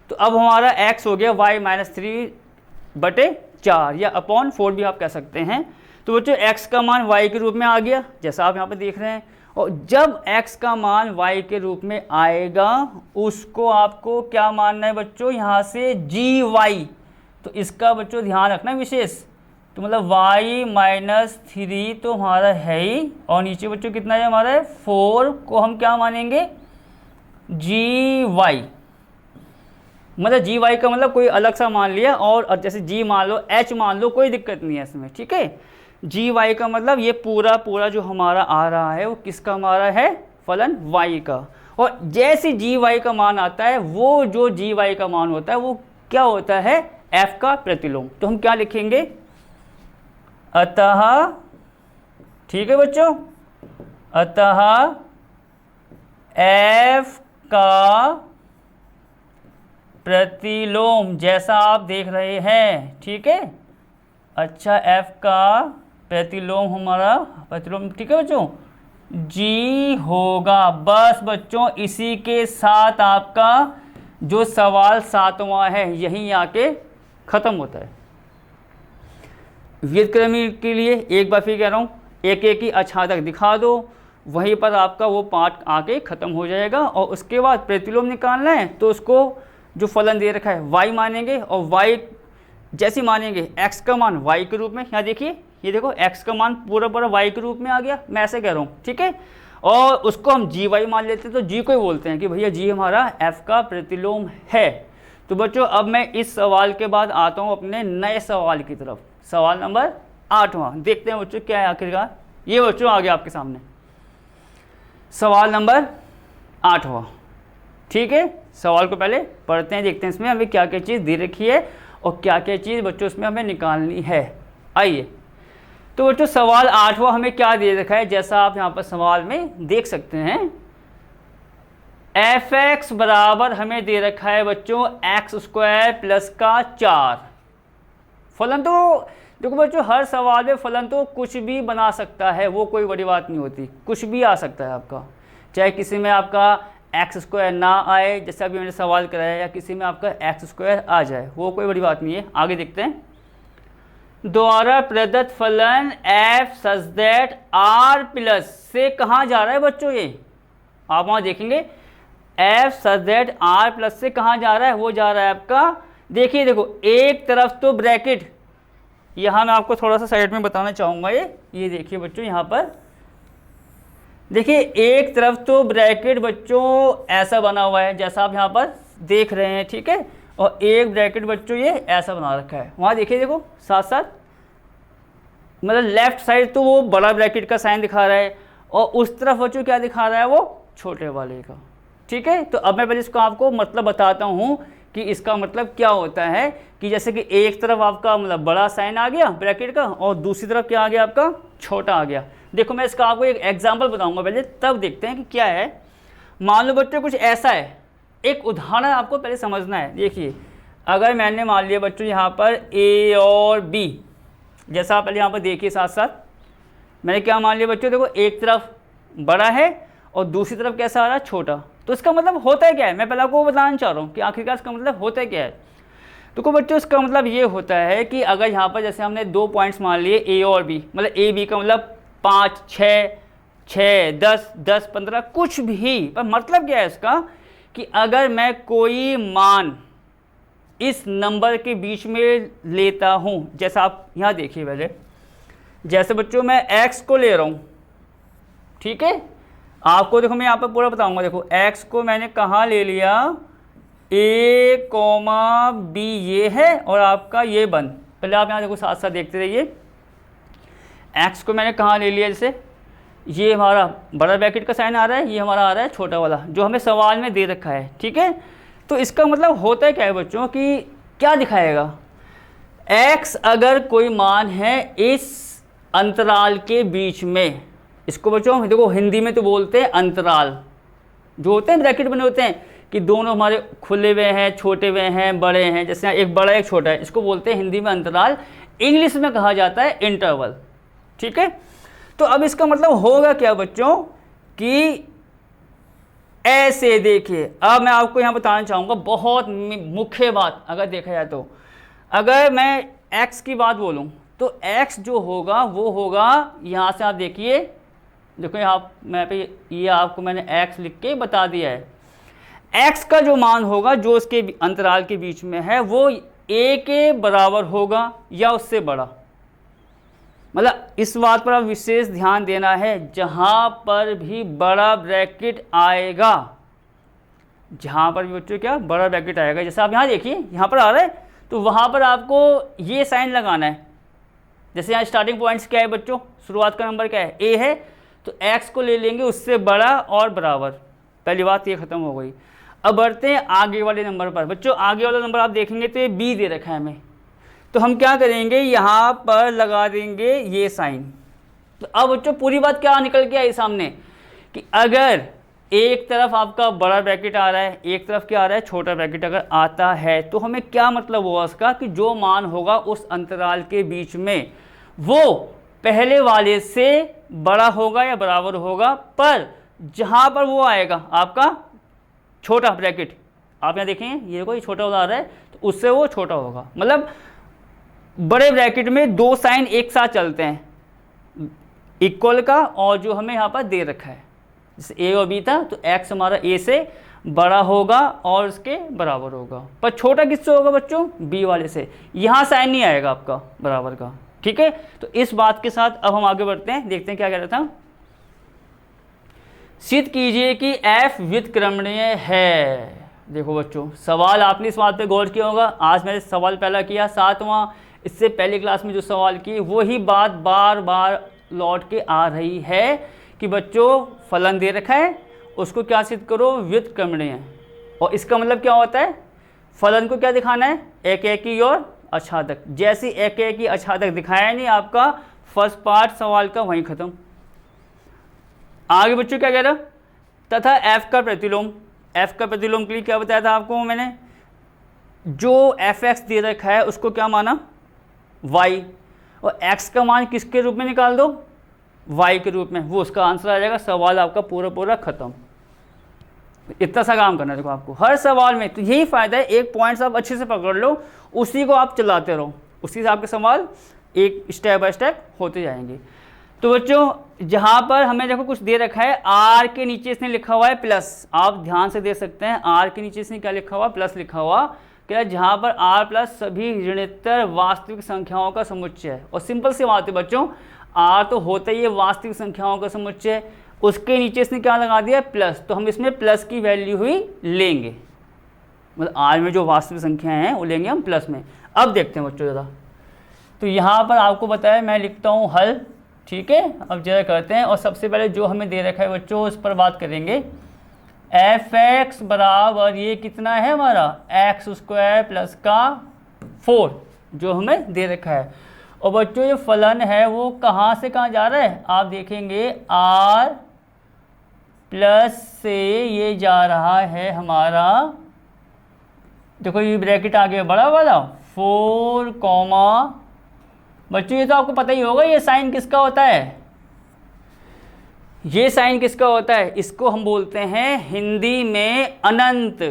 तो अब हमारा x हो गया y माइनस 3/4 या अपॉन 4 भी आप कह सकते हैं। तो बच्चों x का मान y के रूप में आ गया जैसा आप यहाँ पर देख रहे हैं, और जब x का मान y के रूप में आएगा उसको आपको क्या मानना है बच्चों, यहाँ से gy। तो इसका बच्चों ध्यान रखना विशेष, तो मतलब y माइनस 3 तो हमारा है ही, और नीचे बच्चों कितना है हमारा 4 को हम क्या मानेंगे, gy। मतलब जी वाई का मतलब कोई अलग सा मान लिया, और जैसे जी मान लो, एच मान लो, कोई दिक्कत नहीं है इसमें, ठीक है। जी वाई का मतलब ये पूरा जो हमारा आ रहा है वो किसका हमारा है, फलन वाई का। और जैसे जी वाई का मान आता है वो जो जी वाई का मान होता है वो क्या होता है, एफ का प्रतिलोम। तो हम क्या लिखेंगे, अतः, ठीक है बच्चों, अतः एफ का प्रतिलोम जैसा आप देख रहे हैं, ठीक है। अच्छा, f का प्रतिलोम हमारा प्रतिलोम, ठीक है बच्चों, g होगा। बस बच्चों इसी के साथ आपका जो सवाल 7वां है यहीं आके ख़त्म होता है। व्युत्क्रमी के लिए एक बार फिर कह रहा हूँ, एक एक ही आच्छादक दिखा दो, वहीं पर आपका वो पार्ट आके ख़त्म हो जाएगा। और उसके बाद प्रतिलोम निकालना है तो उसको जो फलन दे रखा है y मानेंगे, और y जैसे मानेंगे x का मान y के रूप में, यहाँ देखिए, ये देखो x का मान पूरा y के रूप में आ गया, मैं ऐसे कह रहा हूँ, ठीक है। और उसको हम gy मान लेते हैं, तो g को ही बोलते हैं कि भैया g हमारा f का प्रतिलोम है। तो बच्चों अब मैं इस सवाल के बाद आता हूँ अपने नए सवाल की तरफ, सवाल नंबर 8वां। देखते हैं बच्चों क्या है आखिरकार। ये बच्चों आ गया आपके सामने सवाल नंबर 8वां, ठीक है। सवाल को पहले पढ़ते हैं, देखते हैं इसमें हमें क्या क्या चीज़ दे रखी है और क्या क्या चीज़ बच्चों इसमें हमें निकालनी है। आइए, तो बच्चों सवाल 8वां हमें क्या दे रखा है, जैसा आप यहाँ पर सवाल में देख सकते हैं, एफ एक्स बराबर हमें दे रखा है बच्चों x² प्लस का 4। फलन तो देखो बच्चों, हर सवाल में फलन तो कुछ भी बना सकता है, वो कोई बड़ी बात नहीं होती, कुछ भी आ सकता है आपका। चाहे किसी में आपका एक्स स्क्वायर ना आए, जैसे अभी मैंने सवाल कराया, या किसी में आपका एक्स स्क्वायर आ जाए, वो कोई बड़ी बात नहीं है। आगे देखते हैं। द्वारा प्रदत्त फलन f such that r plus से कहाँ जा रहा है बच्चों, ये आप वहाँ देखेंगे। F such that r plus से कहाँ जा रहा है, वो जा रहा है आपका, देखिए देखो, एक तरफ तो ब्रैकेट, यहाँ मैं आपको थोड़ा सा साइड में बताना चाहूँगा, ये देखिए बच्चों, यहाँ पर देखिए एक तरफ तो ब्रैकेट बच्चों ऐसा बना हुआ है जैसा आप यहाँ पर देख रहे हैं, ठीक है, और एक ब्रैकेट बच्चों ये ऐसा बना रखा है। वहाँ देखिए देखो साथ साथ, मतलब लेफ्ट साइड तो वो बड़ा ब्रैकेट का साइन दिखा रहा है, और उस तरफ बच्चों क्या दिखा रहा है, वो छोटे वाले का, ठीक है। तो अब मैं पहले इसको आपको मतलब बताता हूँ कि इसका मतलब क्या होता है, कि जैसे कि एक तरफ आपका मतलब बड़ा साइन आ गया ब्रैकेट का, और दूसरी तरफ क्या आ गया आपका, छोटा आ गया। देखो मैं इसका आपको एक एग्जांपल बताऊंगा पहले, तब देखते हैं कि क्या है। मान लो बच्चों कुछ ऐसा है, एक उदाहरण आपको पहले समझना है। देखिए अगर मैंने मान लिया बच्चों यहाँ पर ए और बी, जैसा आप पहले यहाँ पर देखिए साथ साथ, मैंने क्या मान लिया बच्चों, देखो एक तरफ बड़ा है और दूसरी तरफ कैसा आ रहा है, छोटा। तो इसका मतलब होता है क्या है, मैं पहले आपको बताना चाह रहा हूँ कि आखिरकार इसका मतलब होता है क्या है। तो बच्चों इसका मतलब ये होता है कि अगर यहाँ पर जैसे हमने 2 पॉइंट्स मान लिए ए और बी, मतलब ए बी का मतलब 5 6 6 10 10 15 कुछ भी, पर मतलब क्या है इसका, कि अगर मैं कोई मान इस नंबर के बीच में लेता हूँ, जैसा आप यहाँ देखिए पहले, जैसे बच्चों मैं x को ले रहा हूँ, ठीक है, आपको देखो मैं यहाँ पर पूरा बताऊंगा। देखो x को मैंने कहाँ ले लिया, a, b ये है, और आपका ये बन, पहले आप यहाँ देखो साथ साथ देखते रहिए। x को मैंने कहाँ ले लिया, जैसे ये हमारा बड़ा ब्रैकेट का साइन आ रहा है, ये हमारा आ रहा है छोटा वाला, जो हमें सवाल में दे रखा है, ठीक है। तो इसका मतलब होता है क्या है बच्चों, कि क्या दिखाएगा, x अगर कोई मान है इस अंतराल के बीच में, इसको बच्चों देखो हिंदी में तो बोलते हैं अंतराल, जो होते हैं ब्रैकेट बने होते हैं कि दोनों हमारे खुले हुए हैं, छोटे हुए हैं, बड़े हैं, जैसे एक बड़ा एक छोटा है, इसको बोलते हैं हिंदी में अंतराल, इंग्लिश में कहा जाता है इंटरवल, ठीक है। तो अब इसका मतलब होगा क्या बच्चों, कि ऐसे देखिए, अब मैं आपको यहाँ बताना चाहूँगा बहुत मुख्य बात, अगर देखा जाए तो अगर मैं x की बात बोलूँ तो x जो होगा वो होगा, यहाँ से आप देखिए, देखो यहाँ मैं पे ये आपको मैंने x लिख के बता दिया है, x का जो मान होगा जो इसके अंतराल के बीच में है वो a के बराबर होगा या उससे बड़ा। मतलब इस बात पर आप विशेष ध्यान देना है, जहाँ पर भी बड़ा ब्रैकेट आएगा, जहाँ पर भी बच्चों क्या बड़ा ब्रैकेट आएगा, जैसे आप यहाँ देखिए यहाँ पर आ रहा है, तो वहाँ पर आपको ये साइन लगाना है। जैसे यहाँ स्टार्टिंग पॉइंट्स क्या है बच्चों, शुरुआत का नंबर क्या है, a है, तो x को ले लेंगे उससे बड़ा और बराबर, पहली बात ये ख़त्म हो गई। अब बढ़ते हैं आगे वाले नंबर पर। बच्चों आगे वाला नंबर आप देखेंगे तो ये b दे रखा है हमें, तो हम क्या करेंगे, यहाँ पर लगा देंगे ये साइन। तो अब बच्चों पूरी बात क्या निकल के आई सामने, कि अगर एक तरफ आपका बड़ा ब्रैकेट आ रहा है, एक तरफ क्या आ रहा है, छोटा ब्रैकेट अगर आता है, तो हमें क्या मतलब हुआ उसका, कि जो मान होगा उस अंतराल के बीच में वो पहले वाले से बड़ा होगा या बराबर होगा, पर जहाँ पर वो आएगा आपका छोटा ब्रैकेट, आप यहाँ देखें ये कोई छोटा वाला आ रहा है, तो उससे वो छोटा होगा। मतलब बड़े ब्रैकेट में 2 साइन एक साथ चलते हैं, इक्वल का और जो हमें यहाँ पर दे रखा है, जैसे ए और बी था, तो x हमारा a से बड़ा होगा और उसके बराबर होगा, पर छोटा किससे होगा बच्चों, b वाले से, यहाँ साइन नहीं आएगा आपका बराबर का, ठीक है। तो इस बात के साथ अब हम आगे बढ़ते हैं, देखते हैं क्या कह रहा था। सिद्ध कीजिए कि f व्युत्क्रमणीय है। देखो बच्चों सवाल आपने इस बात पे गौर किया होगा, आज मैंने सवाल पहला किया 7वां, इससे पहली क्लास में जो सवाल की वही बात बार बार लौट के आ रही है कि बच्चों फलन दे रखा है, उसको क्या सिद्ध करो, व्युत्क्रमणीय। और इसका मतलब क्या होता है, फलन को क्या दिखाना है, एक एकी और आच्छादक। जैसे एक एकी आच्छादक दिखाया नहीं आपका फर्स्ट पार्ट सवाल का, वहीं खत्म। आगे बच्चों क्या कह रहा, तथा f का प्रतिलोम, f का प्रतिलोम के लिए क्या बताया था आपको मैंने, जो fx दे रखा है उसको क्या माना, y, और x का मान किसके रूप में निकाल दो, y के रूप में, वो उसका आंसर आ जाएगा। सवाल आपका पूरा पूरा खत्म। इतना सा काम करना है देखो आपको हर सवाल में। तो यही फ़ायदा है, एक पॉइंट्स आप अच्छे से पकड़ लो, उसी को आप चलाते रहो, उसी से आपके सवाल एक स्टेप बाय स्टेप होते जाएंगे। तो बच्चों जहाँ पर हमें देखो कुछ दे रखा है, आर के नीचे इसने लिखा हुआ है प्लस, आप ध्यान से देख सकते हैं आर के नीचे इसने क्या लिखा हुआ, प्लस लिखा हुआ, क्या जहाँ पर आर प्लस सभी ऋणोत्तर वास्तविक संख्याओं का समुच्चय है। और सिंपल सी बात है बच्चों, आर तो होता ही है वास्तविक संख्याओं का समुच्चय, उसके नीचे इसने क्या लगा दिया, प्लस, तो हम इसमें प्लस की वैल्यू ही लेंगे, मतलब आर में जो वास्तविक संख्याएं हैं वो लेंगे हम प्लस में। अब देखते हैं बच्चों ज़रा, तो यहाँ पर आपको बताया मैं लिखता हूँ हल, ठीक है। अब जरा करते हैं, और सबसे पहले जो हमें दे रखा है बच्चों उस पर बात करेंगे। एफ एक्स बराबर ये कितना है हमारा, एक्स स्क्वायर प्लस का 4 जो हमें दे रखा है। और बच्चों ये फलन है वो कहाँ से कहाँ जा रहा है, आप देखेंगे आर प्लस से ये जा रहा है हमारा, देखो ये ब्रैकेट आ गया बड़ा वाला 4 कॉमा, बच्चों ये तो आपको पता ही होगा ये साइन किसका होता है, ये साइन किसका होता है, इसको हम बोलते हैं हिंदी में अनंत।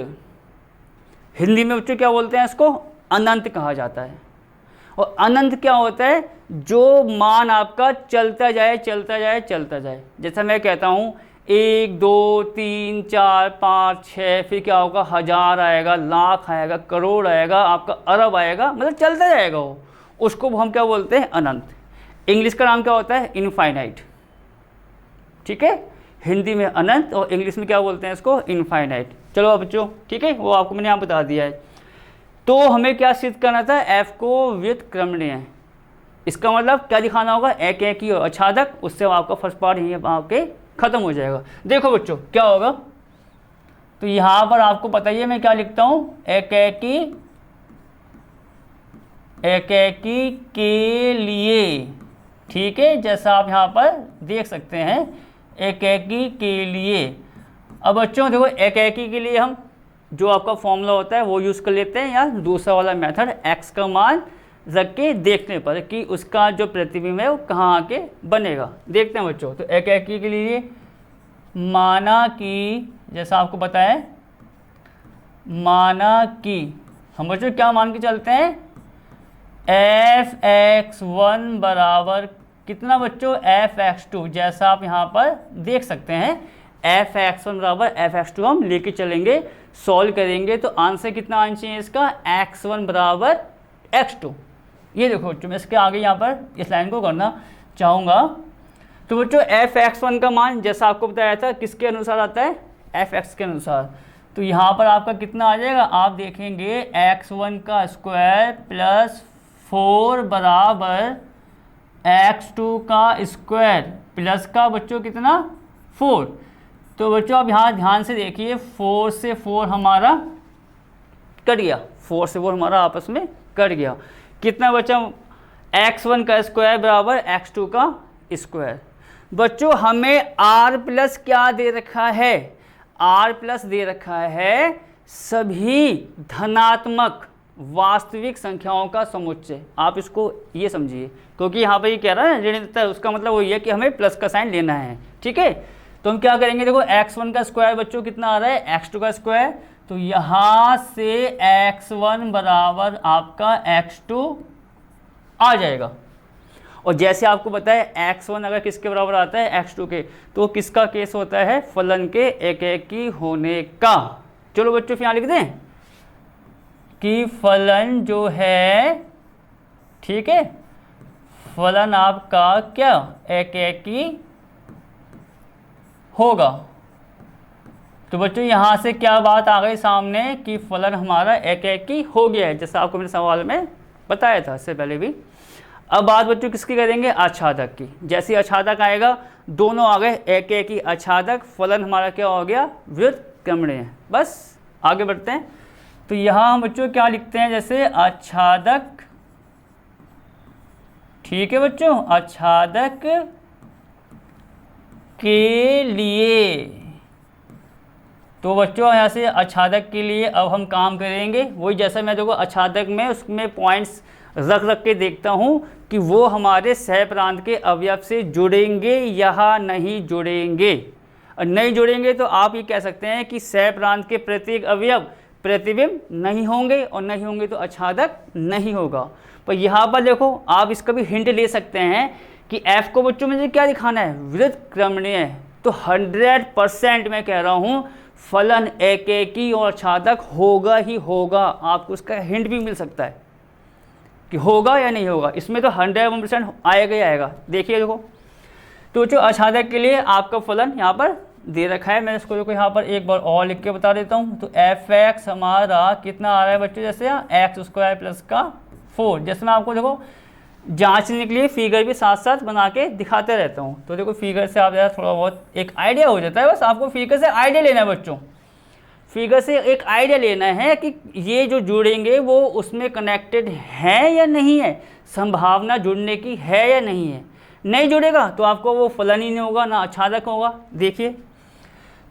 हिंदी में बच्चों क्या बोलते हैं इसको, अनंत कहा जाता है। और अनंत क्या होता है, जो मान आपका चलता जाए चलता जाए चलता जाए। जैसा मैं कहता हूँ 1 2 3 4 5 6, फिर क्या होगा, 1000 आएगा, लाख आएगा, करोड़ आएगा, आपका अरब आएगा, मतलब चलता जाएगा वो, उसको हम क्या बोलते हैं, अनंत। इंग्लिश का नाम क्या होता है, इनफाइनाइट, ठीक है। हिंदी में अनंत और इंग्लिश में क्या बोलते हैं इसको, इनफाइनाइट। चलो बच्चों ठीक है, वो आपको मैंने यहाँ बता दिया है। तो हमें क्या सिद्ध करना था, f को व्युत्क्रमणीय है, इसका मतलब क्या दिखाना होगा, एक एक ही अच्छादक, उससे आपका फर्स्ट पार्ट यहीं आपके खत्म हो जाएगा। देखो बच्चों क्या होगा, तो यहाँ पर आपको पता ही है मैं क्या लिखता हूँ, एक एकी के लिए, ठीक है, जैसा आप यहाँ पर देख सकते हैं एक एकी के लिए। अब बच्चों देखो एक एकी के लिए हम जो आपका फॉर्मूला होता है वो यूज़ कर लेते हैं, या दूसरा वाला मेथड x का मान रख के देखने पर कि उसका जो प्रतिबिंब है वो कहाँ आके बनेगा। देखते हैं बच्चों, तो एक एकी के लिए माना कि, जैसा आपको पता है, माना कि हम बच्चों क्या मान के चलते हैं, f(x1) बराबर कितना बच्चों, f(x2), जैसा आप यहाँ पर देख सकते हैं f(x1) बराबर f(x2) हम लेके चलेंगे, सॉल्व करेंगे तो आंसर कितना आना चाहिए इसका, x1 बराबर x2। ये देखो बच्चों, मैं इसके आगे यहाँ पर इस लाइन को करना चाहूँगा। तो बच्चों f(x1) का मान जैसा आपको बताया था किसके अनुसार आता है, f(x) के अनुसार। तो यहाँ पर आपका कितना आ जाएगा, आप देखेंगे x1 का स्क्वायर प्लस 4 बराबर x2 का स्क्वायर प्लस का बच्चों कितना 4। तो बच्चों आप यहाँ ध्यान से देखिए, 4 से 4 हमारा कट गया, 4 से 4 हमारा आपस में कट गया, कितना बचा, x1 का स्क्वायर बराबर x2 का स्क्वायर। बच्चों हमें r प्लस क्या दे रखा है, r प्लस दे रखा है सभी धनात्मक वास्तविक संख्याओं का समुच्चय। आप इसको ये समझिए, क्योंकि यहाँ पर ये कह रहा है ऋणात्मक, उसका मतलब वो ये कि हमें प्लस का साइन लेना है, ठीक है। तो हम क्या करेंगे, देखो x1 का स्क्वायर बच्चों कितना आ रहा है, x2 का स्क्वायर, तो यहाँ से x1 बराबर आपका x2 आ जाएगा। और जैसे आपको पता है x1 अगर किसके बराबर आता है, x2 के, तो किसका केस होता है, फलन के एक एकी होने का। चलो बच्चों फिर यहाँ लिख दें कि फलन जो है, ठीक है, फलन आपका क्या एक एकी होगा। तो बच्चों यहाँ से क्या बात आ गई सामने कि फलन हमारा एक एकी हो गया है, जैसा आपको मेरे सवाल में बताया था इससे पहले भी। अब बात बच्चों किसकी करेंगे, आच्छादक की। जैसे आच्छादक आएगा, दोनों आ गए एक एकी आच्छादक, फलन हमारा क्या हो गया, व्युत्क्रमणीय। बस आगे बढ़ते हैं, तो यहाँ हम बच्चों क्या लिखते हैं, जैसे आच्छादक, ठीक है बच्चों, आच्छादक के लिए। तो बच्चों यहाँ से आच्छादक के लिए अब हम काम करेंगे वही, जैसा मैं देखो आच्छादक में उसमें पॉइंट्स रख रख के देखता हूँ कि वो हमारे सह प्रांत के अवयव से जुड़ेंगे या नहीं जुड़ेंगे। और नहीं जुड़ेंगे तो आप ये कह सकते हैं कि सह प्रांत के प्रत्येक अवयव प्रतिबिंब नहीं होंगे, और नहीं होंगे तो आच्छादक नहीं होगा। पर यहाँ पर देखो आप इसका भी हिंट ले सकते हैं कि F को बच्चों में क्या दिखाना है, व्युत्क्रमणीय। तो 100% मैं कह रहा हूँ फलन एकेकी और आच्छादक होगा ही होगा। आपको उसका हिंट भी मिल सकता है कि होगा या नहीं होगा, इसमें तो 100% आएगा ही आएगा। देखिए देखो, तो जो आच्छादक के लिए आपका फलन यहाँ पर दे रखा है, मैं इसको देखो यहाँ पर एक बार और लिख के बता देता हूँ। तो f(x) हमारा कितना आ रहा है बच्चों, जैसे x² प्लस का 4। जैसे मैं आपको देखो जांचने के लिए फिगर भी साथ साथ बना के दिखाते रहता हूँ। तो देखो फिगर से आप ज़रा थोड़ा बहुत एक आइडिया हो जाता है, बस आपको फिगर से आइडिया लेना है बच्चों। फिगर से एक आइडिया लेना है कि ये जो जुड़ेंगे वो उसमें कनेक्टेड है या नहीं है, संभावना जुड़ने की है या नहीं है। नहीं जुड़ेगा तो आपको वो फलन ही नहीं होगा, ना आच्छादक होगा। देखिए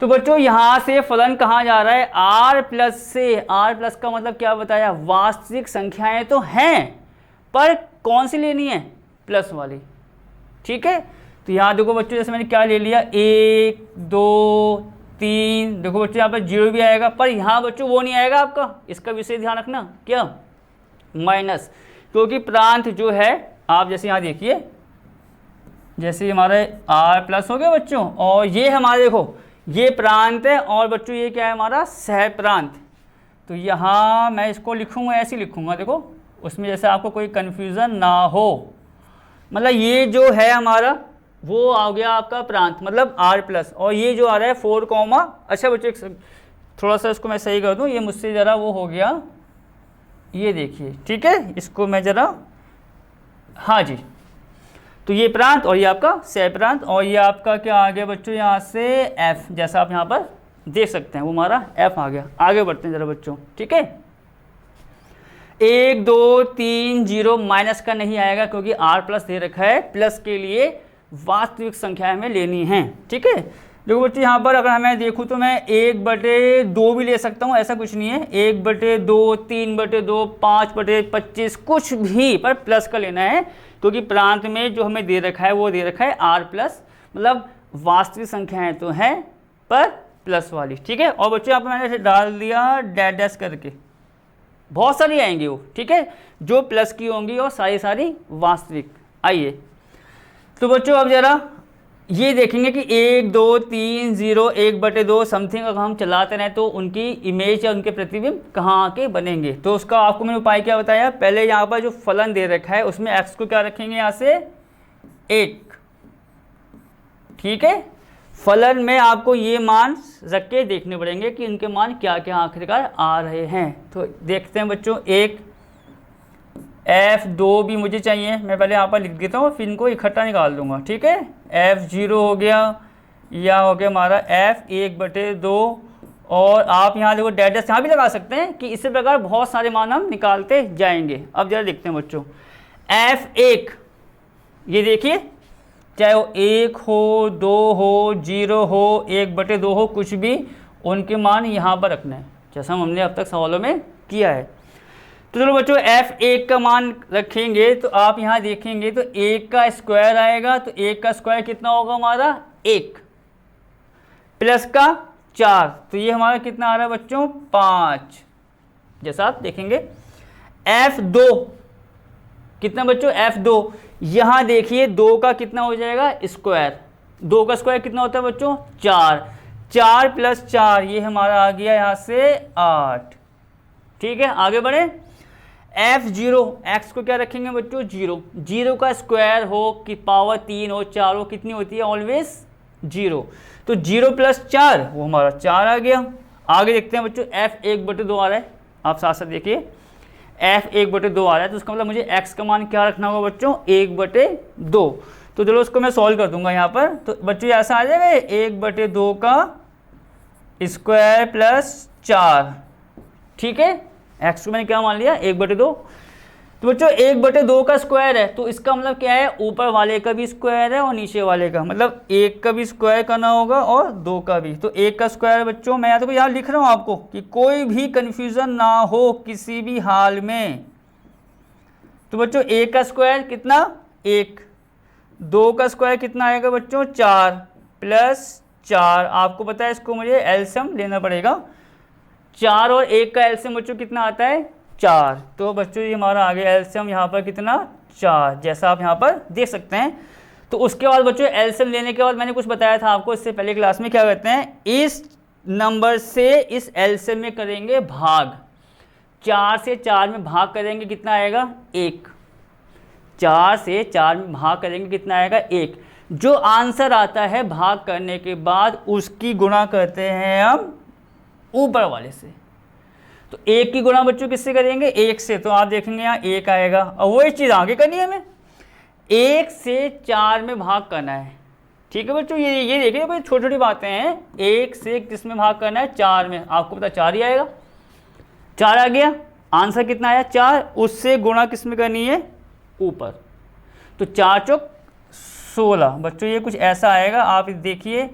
तो बच्चों यहाँ से फलन कहाँ जा रहा है, r+ से। r+ का मतलब क्या बताया, वास्तविक संख्याएं तो हैं पर कौन सी लेनी है, प्लस वाली। ठीक है, तो यहाँ देखो बच्चों जैसे मैंने क्या ले लिया, 1 2 3। देखो बच्चों यहाँ पर 0 भी आएगा, पर यहाँ बच्चों वो नहीं आएगा आपका, इसका विशेष ध्यान रखना, क्या, माइनस। क्योंकि प्रांत जो है आप जैसे यहाँ देखिए, जैसे हमारे r+ हो गया बच्चों, और ये हमारे देखो ये प्रांत है, और बच्चों ये क्या है हमारा सह प्रांत। तो यहाँ मैं इसको लिखूँगा, ऐसे लिखूँगा देखो, उसमें जैसे आपको कोई कन्फ्यूज़न ना हो। मतलब ये जो है हमारा वो आ गया आपका प्रांत, मतलब r+, और ये जो आ रहा है 4, अच्छा बच्चों थोड़ा सा इसको मैं सही कर दूँ, ये मुझसे ज़रा वो हो गया, ये देखिए, ठीक है, इसको मैं ज़रा, हाँ जी। तो ये प्रांत और ये आपका सह प्रांत, और ये आपका क्या आ गया बच्चों यहाँ से f, जैसा आप यहाँ पर देख सकते हैं वो हमारा f आ गया। आगे बढ़ते हैं ज़रा बच्चों, ठीक है। 1 2 3 0 माइनस का नहीं आएगा क्योंकि r+ दे रखा है, प्लस के लिए वास्तविक संख्या हमें लेनी है। ठीक है, देखो बच्चों यहाँ पर अगर मैं देखूँ तो मैं 1/2 भी ले सकता हूँ, ऐसा कुछ नहीं है। 1/2 3/2 5/25 कुछ भी, पर प्लस का लेना है क्योंकि प्रांत में जो हमें दे रखा है वो दे रखा है r+, मतलब वास्तविक संख्याएं तो हैं पर प्लस वाली। ठीक है, और बच्चों यहाँ पर मैंने डाल दिया डैश करके, बहुत सारी आएंगी वो, ठीक है, जो प्लस की होंगी और सारी वास्तविक। आइए तो बच्चों अब जरा ये देखेंगे कि 1 2 3 0 1/2 समथिंग अगर हम चलाते रहें तो उनकी इमेज या उनके प्रतिबिंब कहाँ आके बनेंगे। तो उसका आपको मैंने उपाय क्या बताया, पहले यहाँ पर जो फलन दे रखा है उसमें x को क्या रखेंगे, यहाँ से 1। ठीक है, फलन में आपको ये मान रख के देखने पड़ेंगे कि इनके मान क्या क्या आखिरकार आ रहे हैं। तो देखते हैं बच्चों, एक f2 भी मुझे चाहिए, मैं पहले यहाँ पर लिख देता हूँ फिर इनको इकट्ठा निकाल दूंगा। ठीक है, f0 हो गया, या हो गया हमारा f1/2, और आप यहाँ देखो डैश यहाँ भी लगा सकते हैं कि इसी प्रकार बहुत सारे मान हम निकालते जाएंगे। अब जरा देखते हैं बच्चों, f1 ये देखिए, चाहे वो 1 हो 2 हो 0 हो 1/2 हो, कुछ भी उनके मान यहाँ पर रखना है जैसा हमने अब तक सवालों में किया है। तो चलो बच्चों f1 का मान रखेंगे तो आप यहाँ देखेंगे तो 1 का स्क्वायर आएगा, तो 1 का स्क्वायर कितना होगा हमारा 1, प्लस का 4, तो ये हमारा कितना आ रहा है बच्चों 5। जैसा आप देखेंगे f2 कितना बच्चों, f2 यहाँ देखिए 2 का कितना हो जाएगा स्क्वायर, 2 का स्क्वायर कितना होता है बच्चों 4, 4 + 4 ये हमारा आ गया यहाँ से 8। ठीक है, आगे बढ़े, f0 x को क्या रखेंगे बच्चों 0, 0 का स्क्वायर हो कि पावर 3 हो 4 हो, कितनी होती है ऑलवेज 0, तो 0 + 4 वो हमारा 4 आ गया। आगे देखते हैं बच्चों, f1/2 आ रहा है, आप साथ साथ देखिए f1/2 आ रहा है, तो उसका मतलब मुझे x का मान क्या रखना होगा बच्चों 1/2। तो चलो उसको मैं सॉल्व कर दूंगा यहाँ पर, तो बच्चों ऐसा आ जाएगा 1/2 का स्क्वायर प्लस 4। ठीक है, x को मैंने क्या मान लिया 1/2, तो बच्चों 1/2 का स्क्वायर है तो इसका मतलब क्या है, ऊपर वाले का भी स्क्वायर है और नीचे वाले का, मतलब 1 का भी स्क्वायर करना होगा और 2 का भी। तो 1 का स्क्वायर बच्चों मैं तो यहाँ लिख रहा हूँ आपको कि कोई भी कन्फ्यूज़न ना हो किसी भी हाल में। तो बच्चों एक का स्क्वायर कितना 1, 2 का स्क्वायर कितना आएगा बच्चों 4 प्लस 4, आपको पता है इसको मुझे एलसीएम लेना पड़ेगा। 4 और 1 का एलसीएम बच्चों कितना आता है 4, तो बच्चों ये हमारा आ गया एलसीएम यहाँ पर कितना 4, जैसा आप यहाँ पर देख सकते हैं। तो उसके बाद बच्चों एलसीएम लेने के बाद मैंने कुछ बताया था आपको इससे पहले क्लास में, क्या कहते हैं इस नंबर से इस एलसीएम में करेंगे भाग, 4 से 4 में भाग करेंगे कितना आएगा 1, 4 से 4 में भाग करेंगे कितना आएगा 1, जो आंसर आता है भाग करने के बाद उसकी गुणा करते हैं हम ऊपर वाले से। तो 1 की गुणा बच्चों किससे करेंगे 1 से, तो आप देखेंगे यहाँ 1 आएगा, और वही चीज़ आगे करनी है हमें 1 से 4 में भाग करना है। ठीक है बच्चों, ये देखिए भाई छोटी छोटी बातें हैं, 1 से किस में भाग करना है 4 में, आपको पता 4 ही आएगा, 4 आ गया, आंसर कितना आया 4, उससे गुणा किस में करनी है ऊपर, तो 4 चौक 16 बच्चों, ये कुछ ऐसा आएगा। आप देखिए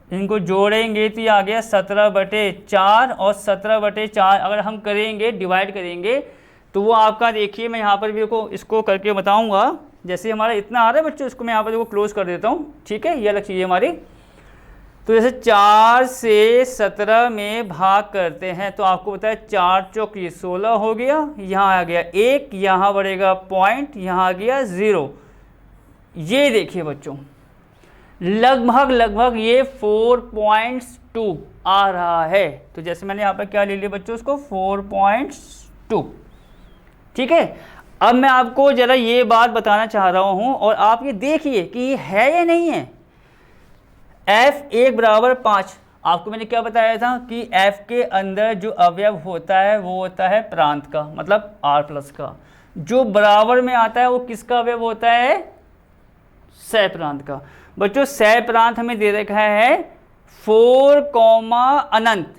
इनको जोड़ेंगे तो ये आ गया 17/4, और 17/4 अगर हम करेंगे डिवाइड करेंगे तो वो आपका देखिए, मैं यहाँ पर भी इसको करके बताऊँगा। जैसे हमारा इतना आ रहा है बच्चों, इसको मैं यहाँ पर देखो क्लोज कर देता हूँ, ठीक है, ये अलग चीज़ है हमारी। तो जैसे 4 से 17 में भाग करते हैं तो आपको पता है 4 चौक ये 16 हो गया, यहाँ आ गया 1, यहाँ बढ़ेगा पॉइंट, यहाँ आ गया 0। ये देखिए बच्चों लगभग ये 4.2 आ रहा है। तो जैसे मैंने यहाँ पर क्या ले लिया बच्चों उसको 4.2, ठीक है। अब मैं आपको ज़रा ये बात बताना चाह रहा हूँ और आप ये देखिए कि ये है या नहीं है। f1 बराबर 5, आपको मैंने क्या बताया था कि f के अंदर जो अवयव होता है वो होता है प्रांत का, मतलब r प्लस का, जो बराबर में आता है वो किसका अवयव होता है सह प्रांत का। बच्चों सह प्रांत हमें दे रखा है 4, अनंत,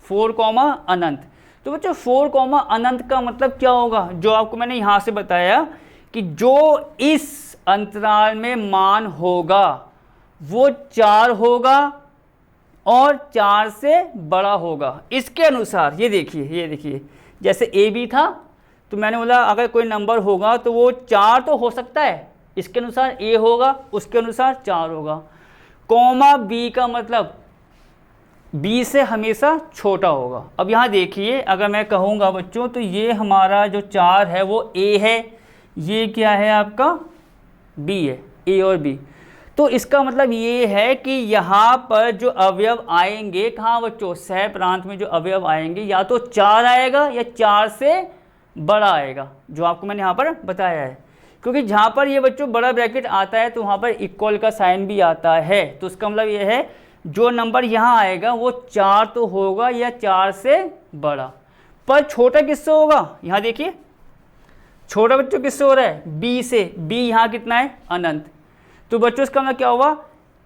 4, अनंत। तो बच्चों 4, अनंत का मतलब क्या होगा, जो आपको मैंने यहाँ से बताया कि जो इस अंतराल में मान होगा वो 4 होगा और 4 से बड़ा होगा। इसके अनुसार ये देखिए जैसे ए बी था, तो मैंने बोला अगर कोई नंबर होगा तो वो 4 तो हो सकता है, इसके अनुसार ए होगा, उसके अनुसार 4 होगा। कॉमा बी का मतलब बी से हमेशा छोटा होगा। अब यहाँ देखिए अगर मैं कहूँगा बच्चों तो ये हमारा जो 4 है वो ए है, ये क्या है आपका बी है, ए और बी। तो इसका मतलब ये है कि यहाँ पर जो अवयव आएंगे कहाँ बच्चों सह प्रांत में जो अवयव आएंगे या तो 4 आएगा या 4 से बड़ा आएगा, जो आपको मैंने यहाँ पर बताया है। क्योंकि जहाँ पर ये बच्चों बड़ा ब्रैकेट आता है तो वहाँ पर इक्वल का साइन भी आता है, तो इसका मतलब ये है जो नंबर यहाँ आएगा वो 4 तो होगा या 4 से बड़ा, पर छोटा किससे होगा, यहाँ देखिए छोटा बच्चों किससे हो रहा है बी से, बी यहाँ कितना है अनंत। तो बच्चों इसका मतलब क्या हुआ,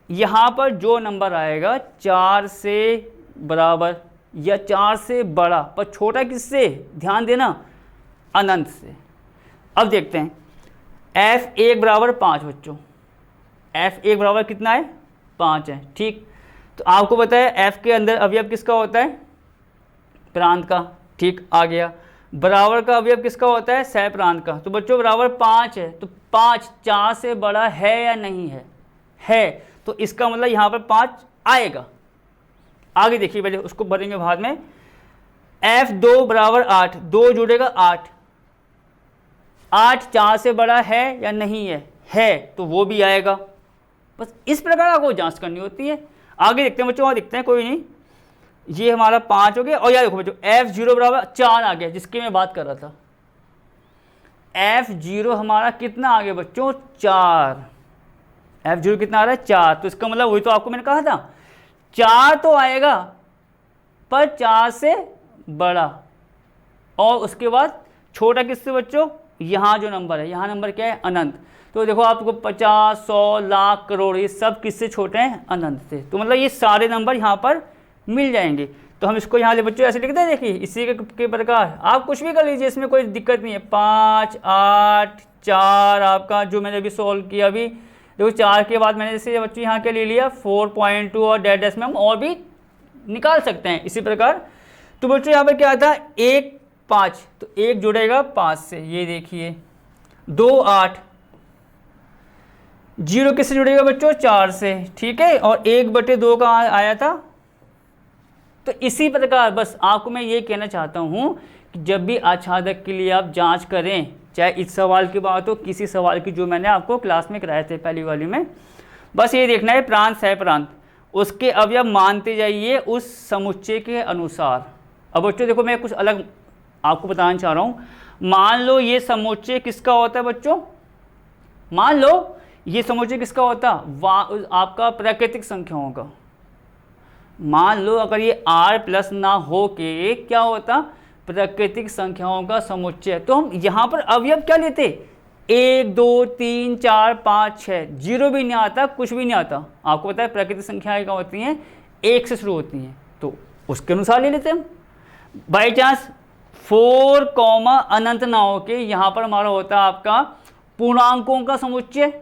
यहाँ पर जो नंबर आएगा 4 से बराबर या 4 से बड़ा, पर छोटा किससे, ध्यान देना अनंत से। अब देखते हैं f1 बराबर 5 बच्चों, f1 बराबर कितना है 5 है, ठीक। तो आपको पता है f के अंदर अवयव किसका होता है प्रांत का, ठीक आ गया। बराबर का अवयव किसका होता है सह प्रांत का। तो बच्चों बराबर 5 है, तो 5 4 से बड़ा है या नहीं है, तो इसका मतलब यहाँ पर 5 आएगा। आगे देखिए पहले उसको भरेंगे बाद में। f2 बराबर 8, 2 जुड़ेगा 8, 8 4 से बड़ा है या नहीं है तो वो भी आएगा। बस इस प्रकार आपको जांच करनी होती है। आगे देखते हैं बच्चों, वहाँ देखते हैं कोई नहीं, ये हमारा 5 हो गया। और याद देखो बच्चों f0 बराबर 4 आ गया, जिसकी मैं बात कर रहा था। f0 हमारा कितना आ गया बच्चों 4, f0 कितना आ रहा है 4, तो इसका मतलब वही तो आपको मैंने कहा था 4 तो आएगा पर 4 से बड़ा, और उसके बाद छोटा किससे बच्चों, यहाँ जो नंबर है, यहाँ नंबर क्या है अनंत। तो देखो आपको 50 100 लाख करोड़ ये सब किससे छोटे हैं अनंत से। तो मतलब ये सारे नंबर यहाँ पर मिल जाएंगे। तो हम इसको यहाँ ले बच्चों ऐसे लिखते हैं, देखिए इसी के प्रकार आप कुछ भी कर लीजिए, इसमें कोई दिक्कत नहीं है। 5 8 4 आपका जो मैंने अभी सॉल्व किया, अभी देखो 4 के बाद मैंने जैसे बच्चों यहाँ के ले लिया 4.2 और डैश में हम और भी निकाल सकते हैं इसी प्रकार। तो बच्चों यहाँ पर क्या था, एक 5, तो 1 जुड़ेगा 5 से, ये देखिए 2 8, 0 किससे जुड़ेगा बच्चों 4 से, ठीक है, और 1/2 का आया था। तो इसी प्रकार बस आपको मैं ये कहना चाहता हूँ कि जब भी आच्छादक के लिए आप जांच करें, चाहे इस सवाल की बात हो, किसी सवाल की जो मैंने आपको क्लास में कराए थे पहली वाली में, बस ये देखना है प्रांत सह प्रांत, उसके अवयव मानते जाइए उस समुच्चय के अनुसार। अब बच्चों देखो मैं कुछ अलग आपको बताना चाह रहा हूँ। मान लो ये समुच्चय किसका होता है बच्चों, मान लो ये समुच्चय किसका होता है, आपका प्राकृतिक संख्याओं का। मान लो अगर ये r प्लस ना हो के क्या होता, प्राकृतिक संख्याओं का समुच्चय, तो हम यहाँ पर अवयव क्या लेते, 1 2 3 4 5 6, 0 भी नहीं आता, कुछ भी नहीं आता। आपको पता है प्राकृतिक संख्याएं क्या होती हैं, 1 से शुरू होती हैं, तो उसके अनुसार ले लेते हैं हम। बाई चांस 4, अनंत ना हो के यहाँ पर हमारा होता है आपका पूर्णांकों का समुच्चय,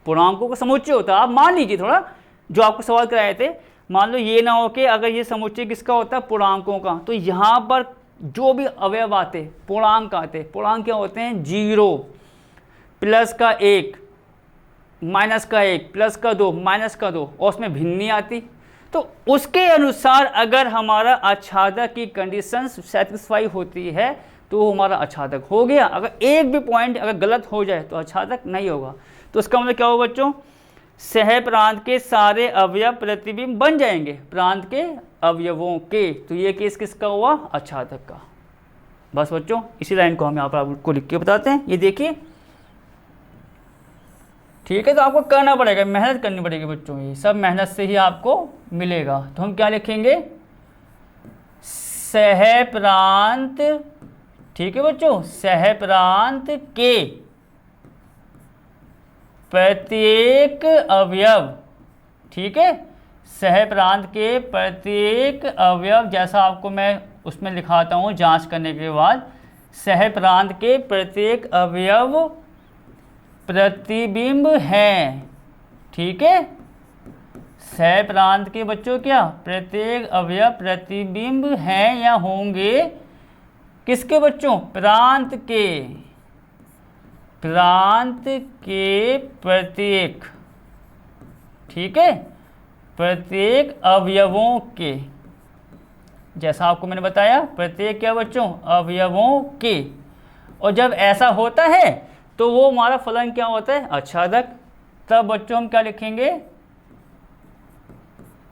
पूर्णांकों का समुच्चय होता है। आप मान लीजिए थोड़ा जो आपको सवाल कराए थे, मान लो ये ना हो कि अगर ये समुच्चय किसका होता है, पूर्णांकों का, तो यहाँ पर जो भी अवयव आते, पूर्णांक आते, पूर्णांक क्या होते हैं, 0 प्लस का 1 माइनस का 1 प्लस का 2 माइनस का 2, और उसमें भिन्न नहीं आती। तो उसके अनुसार अगर हमारा आच्छादक की कंडीशन सेटिस्फाई होती है तो हमारा आच्छादक हो गया। अगर एक भी पॉइंट अगर गलत हो जाए तो आच्छादक नहीं होगा। तो इसका मतलब क्या होगा बच्चों, सह प्रांत के सारे अवयव प्रतिबिंब बन जाएंगे प्रांत के अवयवों के। तो ये केस किसका हुआ, आच्छादक का। बस बच्चों इसी लाइन को हम यहाँ पर आपको लिख के बताते हैं। ये देखिए ठीक है, तो आपको करना पड़ेगा, मेहनत करनी पड़ेगी बच्चों, ये सब मेहनत से ही आपको मिलेगा। तो हम क्या लिखेंगे, सह प्रांत, ठीक है बच्चों, सह प्रांत के प्रत्येक अवयव, ठीक है, सह प्रांत के प्रत्येक अवयव, जैसा आपको मैं उसमें लिखाता हूँ जांच करने के बाद, सह प्रांत के प्रत्येक अवयव प्रतिबिंब हैं, ठीक है, सह प्रांत के बच्चों क्या प्रत्येक अवयव प्रतिबिंब हैं या होंगे, किसके बच्चों, प्रांत के, प्रांत के प्रत्येक, ठीक है, प्रत्येक अवयवों के, जैसा आपको मैंने बताया प्रत्येक क्या बच्चों, अवयवों के। और जब ऐसा होता है तो वो हमारा फलन क्या होता है, आच्छादक। तब बच्चों हम क्या लिखेंगे,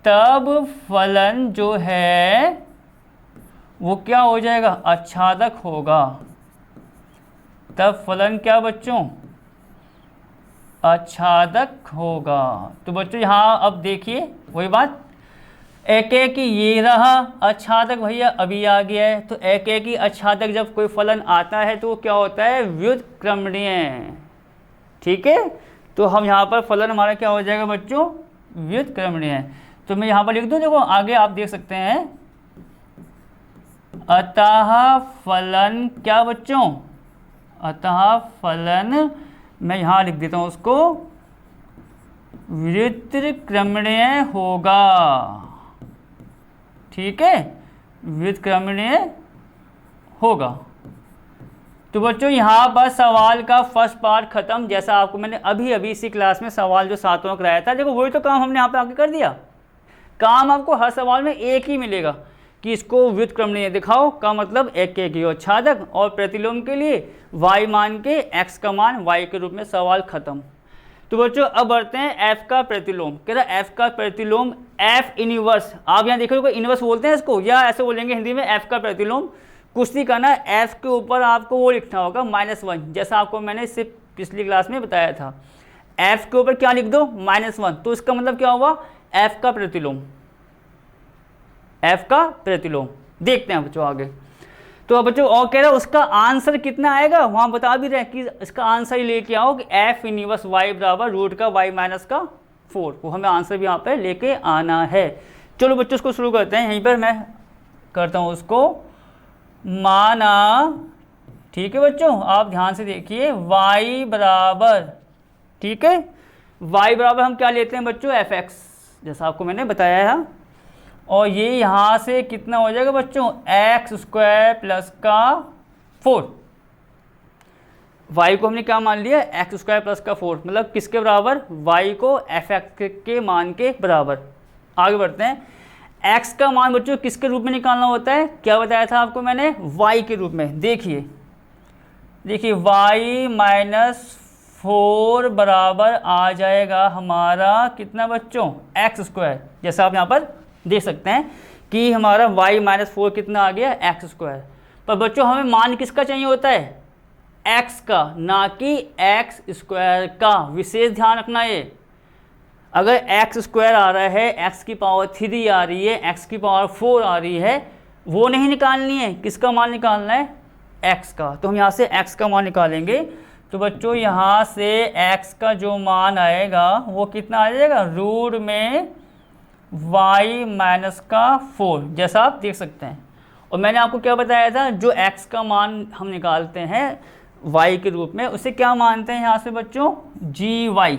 तब फलन जो है वो क्या हो जाएगा, आच्छादक होगा। तब फलन क्या बच्चों, आच्छादक होगा। तो बच्चों यहाँ अब देखिए वही बात, एक एक ये रहा आच्छादक भैया अभी आ गया है। तो एक एक ही आच्छादक जब कोई फलन आता है तो वो क्या होता है, व्युत्क्रमणीय, ठीक है। तो हम यहाँ पर फलन हमारा क्या हो जाएगा बच्चों, व्युत्क्रमणीय। तो मैं यहाँ पर लिख दूँ, देखो आगे आप देख सकते हैं, अतः फलन क्या बच्चों, अतः फलन, मैं यहाँ लिख देता हूँ उसको, व्युत्क्रमणीय होगा, ठीक है, व्युत्क्रमणीय होगा। तो बच्चों यहाँ पर सवाल का फर्स्ट पार्ट खत्म। जैसा आपको मैंने अभी अभी इसी क्लास में सवाल जो 7वां कराया था, देखो वही तो काम हमने यहाँ पे आके कर दिया। काम आपको हर सवाल में एक ही मिलेगा कि इसको व्युत्क्रमणीय दिखाओ, का मतलब एक एक ही आच्छादक, और प्रतिलोम के लिए y मान के x का मान y के रूप में सवाल खत्म। तो बच्चों अब बढ़ते हैं f का प्रतिलोम। कह रहा f का प्रतिलोम, f इनवर्स, आप यहाँ देखो इनवर्स बोलते हैं इसको, या ऐसे बोलेंगे हिंदी में f का प्रतिलोम। कुछ नहीं करना, f के ऊपर आपको वो लिखना होगा -1, जैसा आपको मैंने इससे पिछली क्लास में बताया था। f के ऊपर क्या लिख दो, -1, तो इसका मतलब क्या हुआ, f का प्रतिलोम, f का प्रतिलोम। देखते हैं बच्चों आगे। तो अब बच्चों और कह रहा है उसका आंसर कितना आएगा, वहाँ बता भी रहे कि इसका आंसर ही लेके आओ कि f इनवर्स y बराबर रूट का y माइनस का 4, वो हमें आंसर भी यहाँ पे लेके आना है। चलो बच्चों उसको शुरू करते हैं। यहीं पर मैं करता हूँ उसको, माना, ठीक है बच्चों, आप ध्यान से देखिए, y बराबर, ठीक है, y बराबर हम क्या लेते हैं बच्चों, fx, जैसा आपको मैंने बताया है, और ये यहाँ से कितना हो जाएगा बच्चों, एक्स स्क्वायर प्लस का 4। y को हमने क्या मान लिया, एक्स स्क्वायर प्लस का 4, मतलब किसके बराबर, y को एफ एक्स के मान के बराबर। आगे बढ़ते हैं, x का मान बच्चों किसके रूप में निकालना होता है, क्या बताया था आपको मैंने, y के रूप में। देखिए y माइनस 4 बराबर आ जाएगा हमारा कितना बच्चों, एक्स स्क्वायर। जैसा आप यहाँ पर देख सकते हैं कि हमारा y माइनस 4 कितना आ गया, एक्स स्क्वायर। पर बच्चों हमें मान किसका चाहिए होता है, x का, ना कि एक्स स्क्वायर का। विशेष ध्यान रखना ये, अगर एक्स स्क्वायर आ रहा है, एक्स की पावर 3 आ रही है, एक्स की पावर 4 आ रही है, वो नहीं निकालनी है, किसका मान निकालना है, x का। तो हम यहाँ से x का मान निकालेंगे। तो बच्चों यहाँ से x का जो मान आएगा वो कितना आ जाएगा, रूट में y माइनस का 4, जैसा आप देख सकते हैं। और मैंने आपको क्या बताया था, जो x का मान हम निकालते हैं y के रूप में, उसे क्या मानते हैं यहाँ से बच्चों, gy।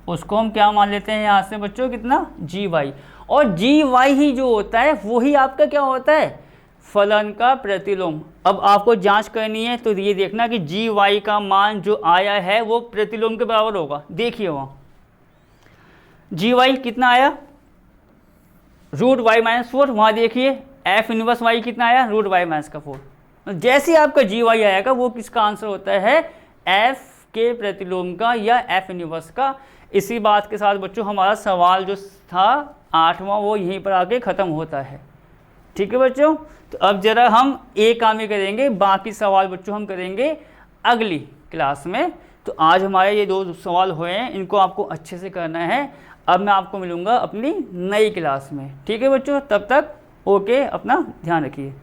उसको हम क्या मान लेते हैं यहाँ से बच्चों, कितना, gy। और gy ही जो होता है वही आपका क्या होता है, फलन का प्रतिलोम। अब आपको जांच करनी है तो ये देखना कि gy का मान जो आया है वो प्रतिलोम के बराबर होगा। देखिए वहाँ gy कितना आया, रूट y माइनस 4। वहाँ देखिए एफ इनवर्स y कितना आया, रूट y माइनस का 4। जैसे ही आपका gy आएगा वो किसका आंसर होता है, f के प्रतिलोम का या f इनवर्स का। इसी बात के साथ बच्चों हमारा सवाल जो था 8वां वो यहीं पर आके ख़त्म होता है। ठीक है बच्चों, तो अब ज़रा हम एक काम ही करेंगे, बाकी सवाल बच्चों हम करेंगे अगली क्लास में। तो आज हमारे ये 2 सवाल हुए हैं, इनको आपको अच्छे से करना है। अब मैं आपको मिलूँगा अपनी नई क्लास में। ठीक है बच्चों, तब तक ओके, अपना ध्यान रखिए।